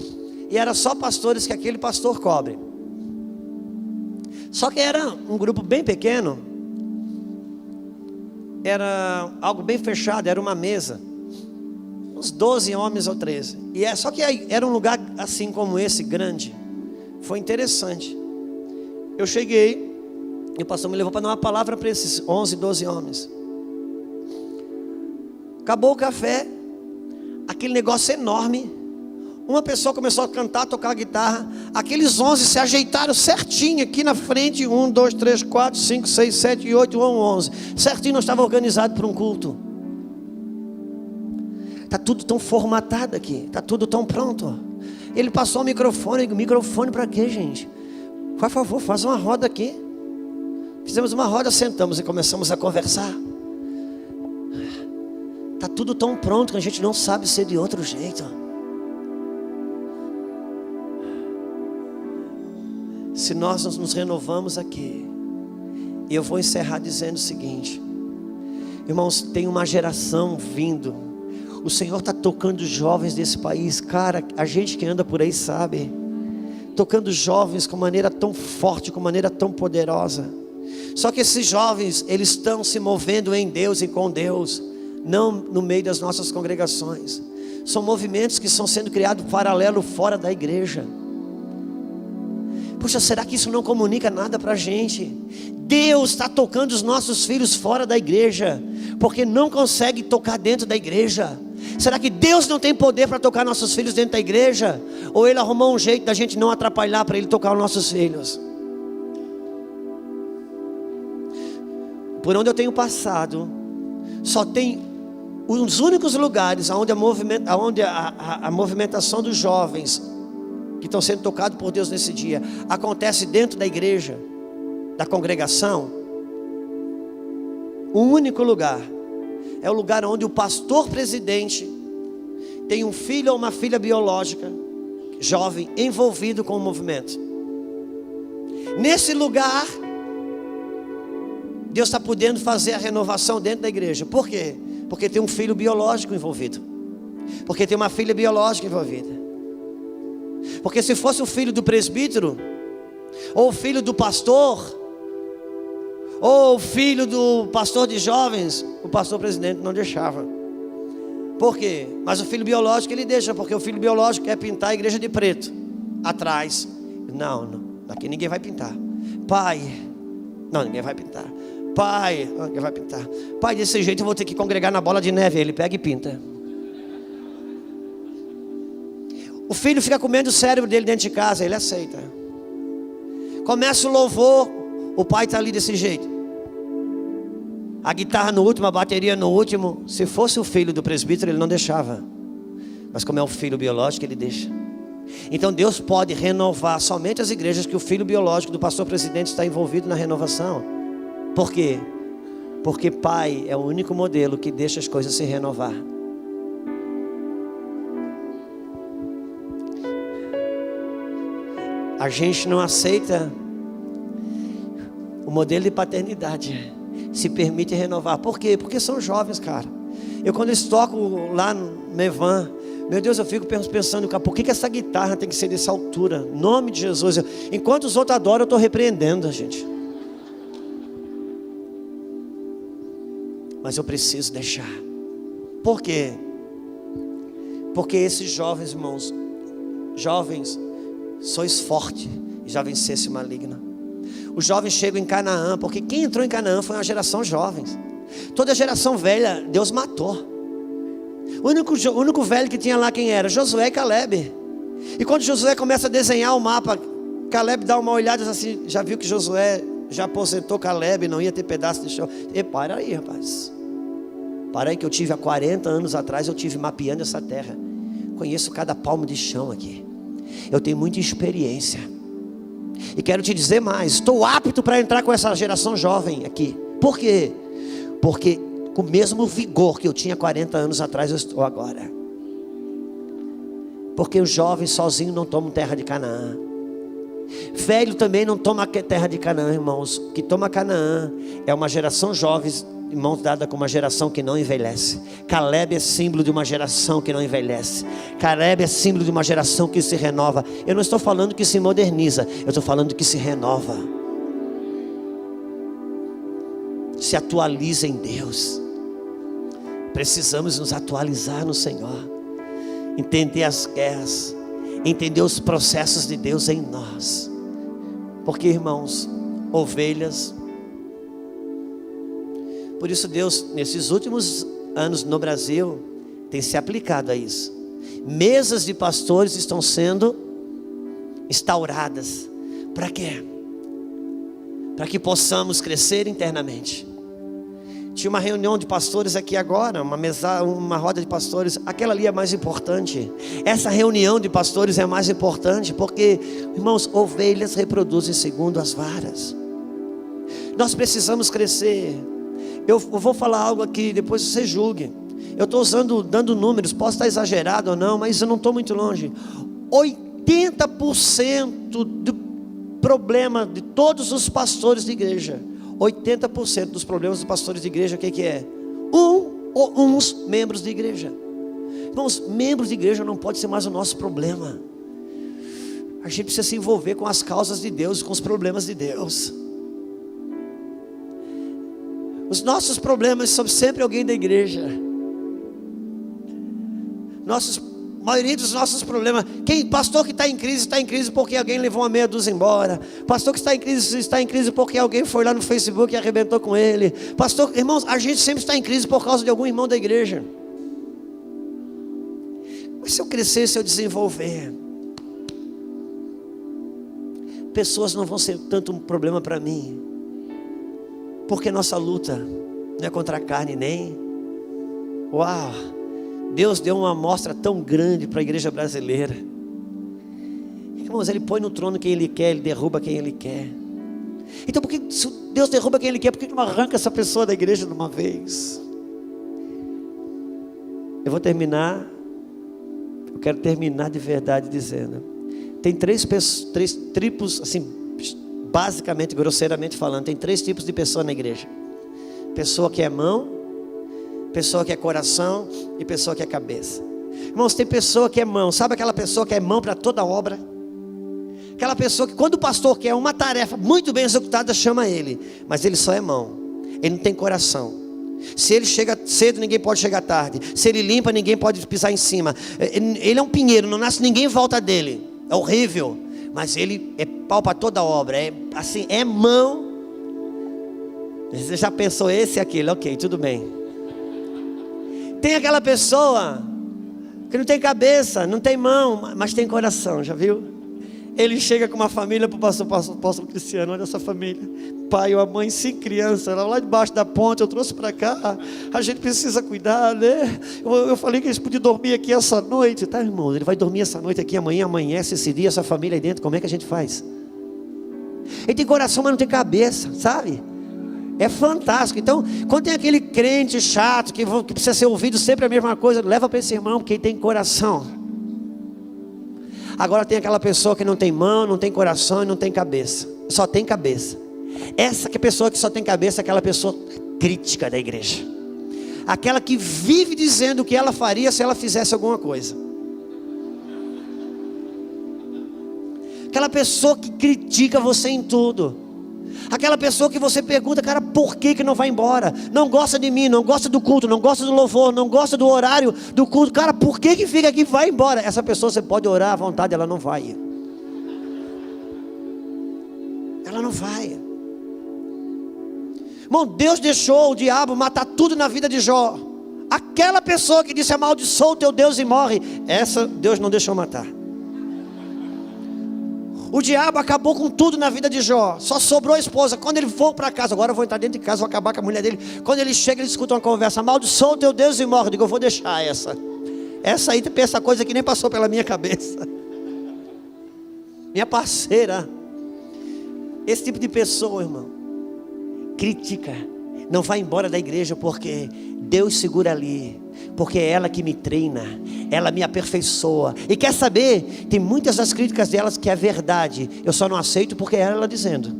e era só pastores que aquele pastor cobre. Só que era um grupo bem pequeno, era algo bem fechado, era uma mesa, uns 12 homens ou 13. Só que era um lugar assim como esse, grande. Foi interessante. Eu cheguei, e o pastor me levou para dar uma palavra para esses 11, 12 homens. Acabou o café, aquele negócio enorme. Uma pessoa começou a cantar, tocar guitarra. Aqueles 11 se ajeitaram certinho aqui na frente. 1, 2, 3, 4, 5, 6, 7, 8, 11. Certinho, nós estávamos organizados para um culto. Está tudo tão formatado aqui, está tudo tão pronto. Ele passou o microfone. Microfone para quê, gente? Por favor, faz uma roda aqui. Fizemos uma roda, sentamos e começamos a conversar. Está tudo tão pronto que a gente não sabe ser de outro jeito. Se nós nos renovamos aqui, e eu vou encerrar dizendo o seguinte: irmãos, tem uma geração vindo. O Senhor está tocando jovens desse país. Cara, a gente que anda por aí sabe, tocando jovens com maneira tão forte, com maneira tão poderosa. Só que esses jovens, eles estão se movendo em Deus e com Deus, não no meio das nossas congregações. São movimentos que estão sendo criados paralelo fora da igreja. Puxa, será que isso não comunica nada para a gente? Deus está tocando os nossos filhos fora da igreja, porque não consegue tocar dentro da igreja. Será que Deus não tem poder para tocar nossos filhos dentro da igreja? Ou Ele arrumou um jeito da gente não atrapalhar para Ele tocar os nossos filhos? Por onde eu tenho passado, só tem os únicos lugares onde a movimentação dos jovens que estão sendo tocados por Deus nesse dia acontece dentro da igreja, da congregação. O único lugar é o lugar onde o pastor presidente tem um filho ou uma filha biológica jovem envolvido com o movimento. Nesse lugar Deus está podendo fazer a renovação dentro da igreja. Por quê? Porque tem um filho biológico envolvido, porque tem uma filha biológica envolvida. Porque se fosse o filho do presbítero, ou o filho do pastor, ou o filho do pastor de jovens, o pastor presidente não deixava. Por quê? Mas o filho biológico ele deixa, porque o filho biológico quer pintar a igreja de preto atrás. Não, aqui ninguém vai pintar. Pai, não, ninguém vai pintar. Pai, não, ninguém vai pintar. Pai, desse jeito eu vou ter que congregar na bola de neve. Ele pega e pinta. O filho fica comendo o cérebro dele dentro de casa, ele aceita. Começa o louvor, o pai está ali desse jeito. A guitarra no último, a bateria no último. Se fosse o filho do presbítero, ele não deixava. Mas como é o filho biológico, ele deixa. Então Deus pode renovar somente as igrejas que o filho biológico do pastor presidente está envolvido na renovação. Por quê? Porque pai é o único modelo que deixa as coisas se renovar. A gente não aceita o modelo de paternidade, se permite renovar. Por quê? Porque são jovens, cara. Eu quando eles tocam lá no Mevan, meu Deus, eu fico pensando, cara, por que essa guitarra tem que ser dessa altura? Em nome de Jesus. Enquanto os outros adoram, eu estou repreendendo a gente. mas eu preciso deixar. Por quê? Porque esses jovens, irmãos, jovens, sois fortes e já vencesse o maligno. Os jovens chegam em Canaã, porque quem entrou em Canaã foi uma geração jovem. Toda a geração velha, Deus matou. O único velho que tinha lá quem era? Josué e Caleb. E quando Josué começa a desenhar o mapa, Caleb dá uma olhada assim, já viu que Josué já aposentou Caleb, não ia ter pedaço de chão. E para aí, rapaz. Para aí que eu tive há 40 anos atrás, eu tive mapeando essa terra. Conheço cada palmo de chão aqui. Eu tenho muita experiência. E quero te dizer mais, estou apto para entrar com essa geração jovem aqui. Por quê? Porque com o mesmo vigor que eu tinha 40 anos atrás, eu estou agora. Porque os jovens sozinhos não tomam terra de Canaã. Velho também não toma terra de Canaã, irmãos. O que toma Canaã é uma geração jovem, irmãos, dada com uma geração que não envelhece. Caleb é símbolo de uma geração que não envelhece. Caleb é símbolo de uma geração que se renova. Eu não estou falando que se moderniza, eu estou falando que se renova. Se atualiza em Deus. Precisamos nos atualizar no Senhor. Entender as guerras, entender os processos de Deus em nós. Porque, irmãos, ovelhas. Por isso Deus, nesses últimos anos no Brasil, tem se aplicado a isso. Mesas de pastores estão sendo instauradas. Para quê? Para que possamos crescer internamente. Tinha uma reunião de pastores aqui agora, uma roda de pastores. Aquela ali é mais importante. Essa reunião de pastores é mais importante, porque, irmãos, ovelhas reproduzem segundo as varas. Nós precisamos crescer. Eu vou falar algo aqui, depois você julgue. Eu estou dando números, posso estar exagerado ou não, mas eu não estou muito longe. 80% do problema de todos os pastores de igreja, 80% dos problemas dos pastores de igreja, o que é? Uns membros de igreja. Irmãos, membros de igreja não pode ser mais o nosso problema. A gente precisa se envolver com as causas de Deus, com os problemas de Deus. Os nossos problemas são sempre alguém da igreja. A maioria dos nossos problemas, pastor que está em crise porque alguém levou uma meia dúzia embora. Pastor que está em crise porque alguém foi lá no Facebook e arrebentou com ele. Pastor, irmãos, a gente sempre está em crise por causa de algum irmão da igreja. Mas se eu crescer, se eu desenvolver, pessoas não vão ser tanto um problema para mim. Porque nossa luta não é contra a carne nem. Uau! Deus deu uma amostra tão grande para a igreja brasileira. Irmãos, Ele põe no trono quem Ele quer, Ele derruba quem Ele quer. Então, se Deus derruba quem Ele quer, por que não arranca essa pessoa da igreja de uma vez? Eu vou terminar. Eu quero terminar de verdade dizendo: tem três tipos, assim, basicamente, grosseiramente falando, tem 3 tipos de pessoa na igreja: pessoa que é mão, pessoa que é coração e pessoa que é cabeça. Irmãos, tem pessoa que é mão. Sabe aquela pessoa que é mão para toda obra? Aquela pessoa que quando o pastor quer uma tarefa muito bem executada, chama ele, mas ele só é mão. Ele não tem coração. Se ele chega cedo, ninguém pode chegar tarde. Se ele limpa, ninguém pode pisar em cima. Ele é um pinheiro, não nasce ninguém em volta dele. É horrível, mas ele é pau para toda obra. É assim, é mão. Você já pensou esse e aquele? Ok, tudo bem. Tem aquela pessoa que não tem cabeça, não tem mão, mas tem coração, já viu? Ele chega com uma família para o pastor Cristiano: olha essa família, pai ou a mãe, 5 crianças, lá debaixo da ponte, eu trouxe para cá, a gente precisa cuidar, né? Eu falei que eles podiam dormir aqui essa noite, tá, irmão? Ele vai dormir essa noite aqui, amanhã amanhece esse dia, essa família aí dentro, como é que a gente faz? Ele tem coração, mas não tem cabeça, sabe? É fantástico. Então, quando tem aquele crente chato que precisa ser ouvido sempre a mesma coisa, leva para esse irmão, porque ele tem coração. Agora tem aquela pessoa que não tem mão, não tem coração e não tem cabeça, só tem cabeça. Essa que é a pessoa que só tem cabeça é aquela pessoa crítica da igreja, aquela que vive dizendo o que ela faria se ela fizesse alguma coisa. Aquela pessoa que critica você em tudo. Aquela pessoa que você pergunta, cara, por que não vai embora? Não gosta de mim, não gosta do culto, não gosta do louvor, não gosta do horário do culto. Cara, por que fica aqui e vai embora? Essa pessoa você pode orar à vontade, ela não vai. Ela não vai. Irmão, Deus deixou o diabo matar tudo na vida de Jó. Aquela pessoa que disse amaldiçoa o teu Deus e morre, essa Deus não deixou matar. O diabo acabou com tudo na vida de Jó. Só sobrou a esposa. Quando ele for para casa, agora eu vou entrar dentro de casa, vou acabar com a mulher dele. Quando ele chega, ele escuta uma conversa: amaldiçoa o teu Deus e morre. Eu digo, eu vou deixar essa. Essa aí pensa coisa que nem passou pela minha cabeça. Minha parceira. Esse tipo de pessoa, irmão, critica, não vai embora da igreja, porque Deus segura ali, porque é ela que me treina, ela me aperfeiçoa. E quer saber, tem muitas das críticas delas que é verdade, eu só não aceito porque é ela dizendo.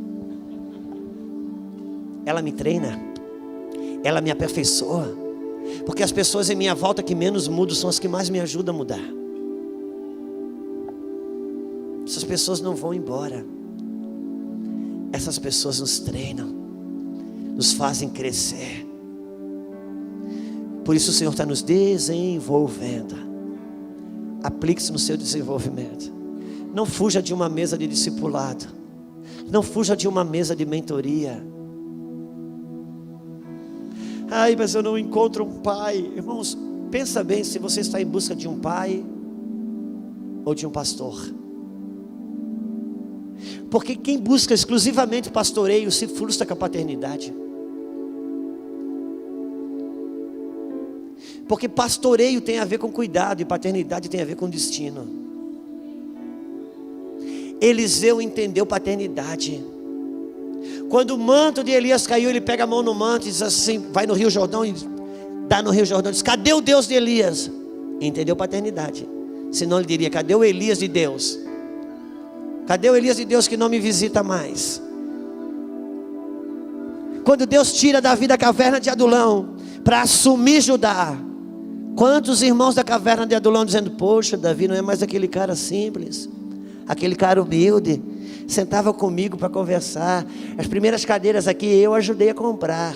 Ela me treina, ela me aperfeiçoa, porque as pessoas em minha volta que menos mudam são as que mais me ajudam a mudar. Essas pessoas não vão embora. Essas pessoas nos treinam, nos fazem crescer. Por isso o Senhor está nos desenvolvendo. Aplique-se no seu desenvolvimento. Não fuja de uma mesa de discipulado. Não fuja de uma mesa de mentoria. Ai, mas eu não encontro um pai. Irmãos, pensa bem se você está em busca de um pai ou de um pastor. Porque quem busca exclusivamente pastoreio se frustra com a paternidade. Porque pastoreio tem a ver com cuidado e paternidade tem a ver com destino. Eliseu entendeu paternidade. Quando o manto de Elias caiu, ele pega a mão no manto e diz assim, vai no Rio Jordão e dá no Rio Jordão, diz, cadê o Deus de Elias? Entendeu paternidade. Senão ele diria, cadê o Elias de Deus? Cadê o Elias de Deus que não me visita mais? Quando Deus tira Davi da caverna de Adulão para assumir Judá, quantos irmãos da caverna de Adulão dizendo, poxa, Davi não é mais aquele cara simples, aquele cara humilde, sentava comigo para conversar, as primeiras cadeiras aqui eu ajudei a comprar.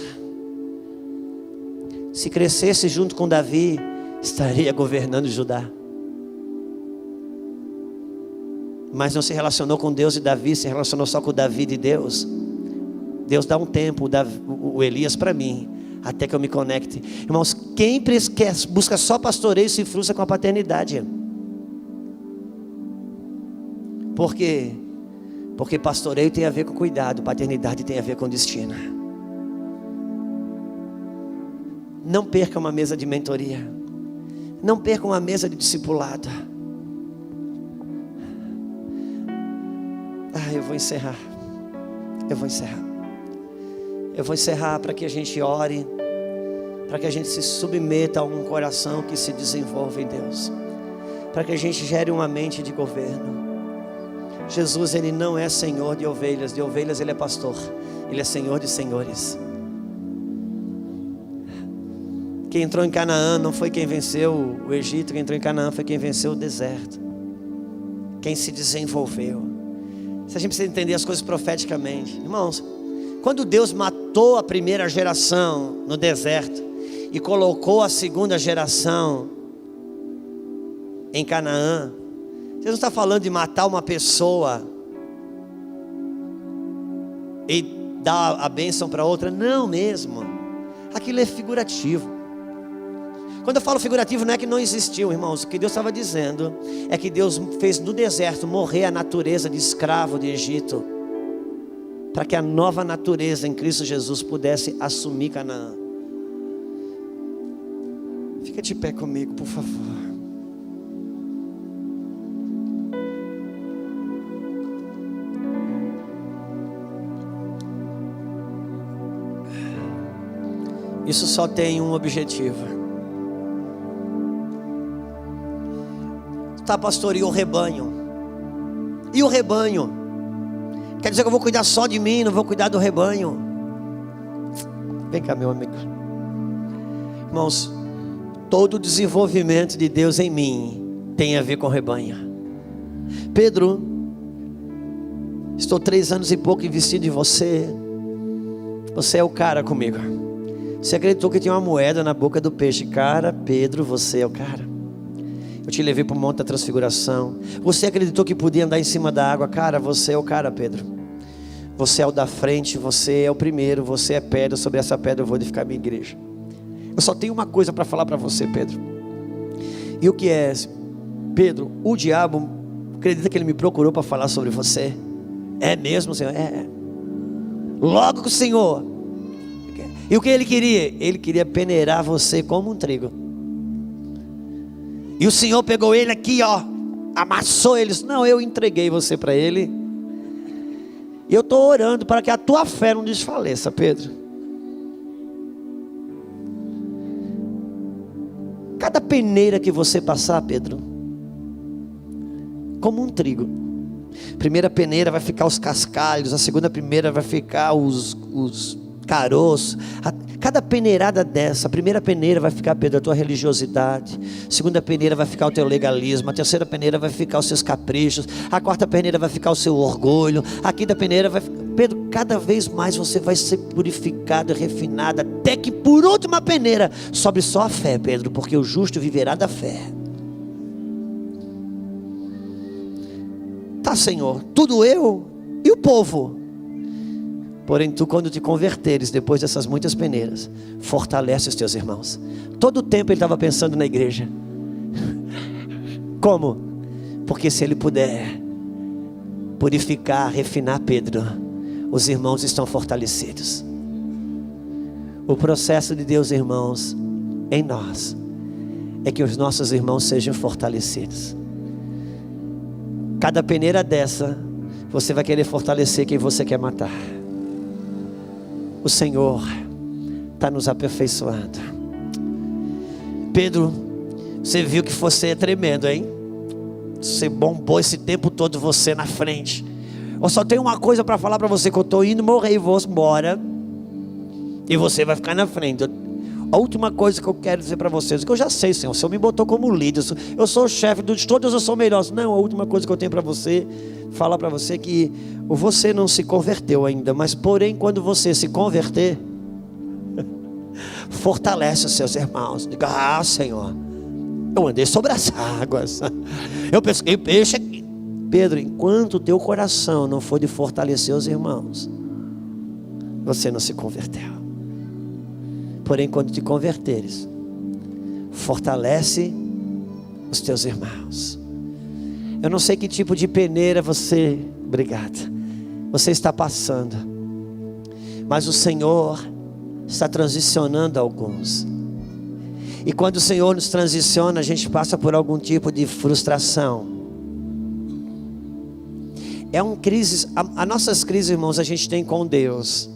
Se crescesse junto com Davi, estaria governando Judá. Mas não se relacionou com Deus e Davi, se relacionou só com o Davi de Deus. Deus dá um tempo, o Elias para mim, até que eu me conecte. Irmãos, quem busca só pastoreio se frustra com a paternidade. Por quê? Porque pastoreio tem a ver com cuidado, paternidade tem a ver com destino. Não perca uma mesa de mentoria. Não perca uma mesa de discipulado. Eu vou encerrar. Eu vou encerrar para que a gente ore, para que a gente se submeta a um coração que se desenvolve em Deus, para que a gente gere uma mente de governo. Jesus, Ele não é Senhor de ovelhas Ele é pastor, Ele é Senhor de senhores. Quem entrou em Canaã não foi quem venceu o Egito, quem entrou em Canaã foi quem venceu o deserto, quem se desenvolveu. Se a gente precisa entender as coisas profeticamente, irmãos, quando Deus matou a primeira geração no deserto e colocou a segunda geração em Canaã, Deus não está falando de matar uma pessoa e dar a bênção para outra, não mesmo, aquilo é figurativo. Quando eu falo figurativo, não é que não existiu, irmãos. O que Deus estava dizendo é que Deus fez no deserto morrer a natureza de escravo de Egito, para que a nova natureza em Cristo Jesus pudesse assumir Canaã. Fica de pé comigo, por favor. Isso só tem um objetivo. Tá, pastoreou o rebanho. E o rebanho? Quer dizer que eu vou cuidar só de mim, não vou cuidar do rebanho? Vem cá, meu amigo. Irmãos, todo o desenvolvimento de Deus em mim tem a ver com o rebanho. Pedro Estou 3 anos e pouco investindo em você. Você é o cara comigo. Você acreditou que tinha uma moeda na boca do peixe. Cara, Pedro, você é o cara. Eu te levei para o Monte da Transfiguração. Você acreditou que podia andar em cima da água. Cara, você é o cara, Pedro. Você é o da frente, você é o primeiro. Você é pedra, sobre essa pedra eu vou edificar minha igreja. Eu só tenho uma coisa para falar para você, Pedro. E o que é? Pedro, o diabo acredita que ele me procurou para falar sobre você. É mesmo, Senhor? É. Logo que o Senhor. E o que ele queria? Ele queria peneirar você como um trigo. E o Senhor pegou ele aqui, ó, amassou eles. Não, eu entreguei você para ele. E eu estou orando para que a tua fé não desfaleça, Pedro. Cada peneira que você passar, Pedro, como um trigo. Primeira peneira vai ficar os cascalhos, a segunda peneira vai ficar os caroços. Cada peneirada dessa, a primeira peneira vai ficar, Pedro, a tua religiosidade. A segunda peneira vai ficar o teu legalismo. A terceira peneira vai ficar os seus caprichos. A quarta peneira vai ficar o seu orgulho. A quinta peneira vai ficar... Pedro, cada vez mais você vai ser purificado e refinado, até que por última peneira sobre só a fé, Pedro, porque o justo viverá da fé. Tá, Senhor, tudo eu e o povo. Porém tu, quando te converteres, depois dessas muitas peneiras, fortalece os teus irmãos. Todo o tempo ele estava pensando na igreja. Como? Porque se ele puder purificar, refinar Pedro, os irmãos estão fortalecidos. O processo de Deus, irmãos, em nós, é que os nossos irmãos sejam fortalecidos. Cada peneira dessa, você vai querer fortalecer quem você quer matar. O Senhor está nos aperfeiçoando. Pedro, você viu que você é tremendo, hein? Você bombou esse tempo todo, você na frente. Eu só tenho uma coisa para falar para você, que eu estou indo morrer e vou embora. E você vai ficar na frente. A última coisa que eu quero dizer para vocês, que eu já sei, Senhor, o Senhor me botou como líder, eu sou o chefe de todos, eu sou o melhor. Não, a última coisa que eu tenho para você, falar para você que você não se converteu ainda, mas porém quando você se converter, fortalece os seus irmãos. Diga, ah, Senhor, eu andei sobre as águas, eu pesquei peixe aqui. Pedro, enquanto o teu coração não for de fortalecer os irmãos, você não se converteu. Porém, quando te converteres, fortalece os teus irmãos. Eu não sei que tipo de peneira você, obrigada, você está passando, mas o Senhor está transicionando alguns. E quando o Senhor nos transiciona, a gente passa por algum tipo de frustração. É uma crise, as nossas crises, irmãos, a gente tem com Deus.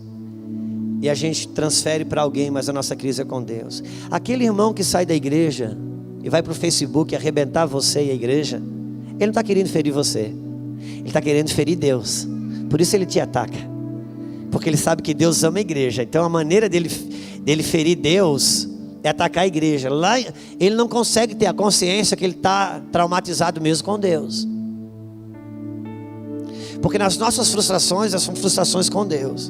E a gente transfere para alguém, mas a nossa crise é com Deus. Aquele irmão que sai da igreja e vai para o Facebook arrebentar você e a igreja, ele não está querendo ferir você, ele está querendo ferir Deus. Por isso ele te ataca, porque ele sabe que Deus ama a igreja. Então a maneira dele ferir Deus é atacar a igreja. Lá ele não consegue ter a consciência que ele está traumatizado mesmo com Deus, porque nas nossas frustrações, elas são frustrações com Deus.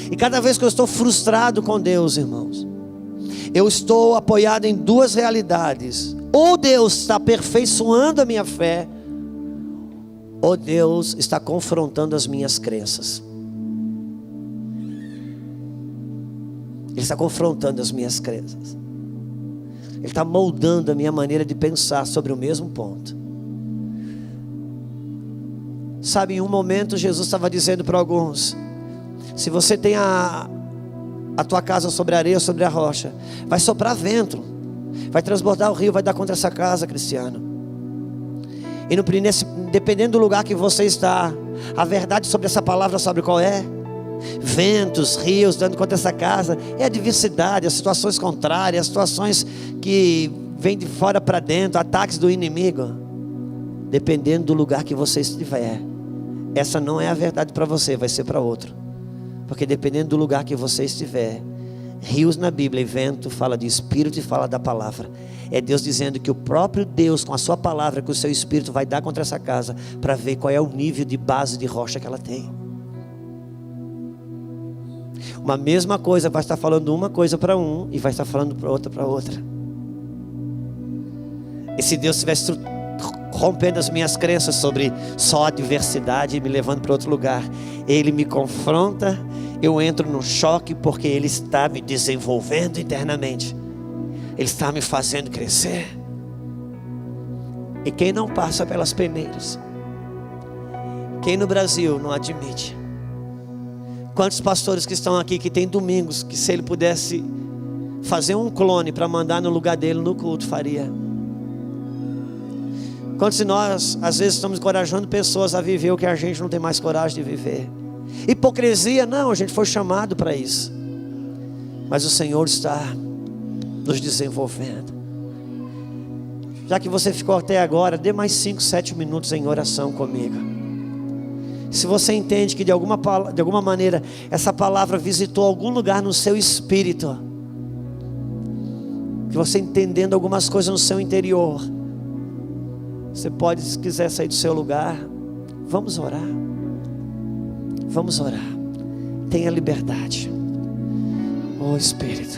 E cada vez que eu estou frustrado com Deus, irmãos, eu estou apoiado em duas realidades: ou Deus está aperfeiçoando a minha fé, ou Deus está confrontando as minhas crenças. Ele está confrontando as minhas crenças. Ele está moldando a minha maneira de pensar sobre o mesmo ponto. Sabe, em um momento Jesus estava dizendo para alguns: se você tem a tua casa sobre a areia, sobre a rocha, vai soprar vento, vai transbordar o rio, vai dar contra essa casa, Cristiano. E dependendo do lugar que você está, a verdade sobre essa palavra, sabe qual é? Ventos, rios dando contra essa casa. É a diversidade, as situações contrárias, as situações que vêm de fora para dentro, ataques do inimigo. Dependendo do lugar que você estiver, essa não é a verdade para você, vai ser para outro. Porque dependendo do lugar que você estiver, Rios na Bíblia e vento fala de Espírito e fala da palavra. É Deus dizendo que o próprio Deus, com a sua palavra, que o seu Espírito vai dar contra essa casa, para ver qual é o nível de base de rocha que ela tem. Uma mesma coisa vai estar falando uma coisa para um e vai estar falando para outra. E se Deus estivesse rompendo as minhas crenças sobre só adversidade e me levando para outro lugar, Ele me confronta, eu entro num choque, porque Ele está me desenvolvendo internamente, Ele está me fazendo crescer. E quem não passa pelas peneiras, quem no Brasil não admite? Quantos pastores que estão aqui que tem domingos que, se ele pudesse fazer um clone para mandar no lugar dele no culto, faria? Quantos de nós às vezes estamos encorajando pessoas a viver o que a gente não tem mais coragem de viver? Hipocrisia? Não, a gente foi chamado para isso, mas o Senhor está nos desenvolvendo. Já que você ficou até agora, dê mais 5, 7 minutos em oração comigo. Se você entende que de alguma maneira essa palavra visitou algum lugar no seu espírito, que você entendendo algumas coisas no seu interior, você pode, se quiser, sair do seu lugar. Vamos orar. Vamos orar. Tenha liberdade. Oh Espírito.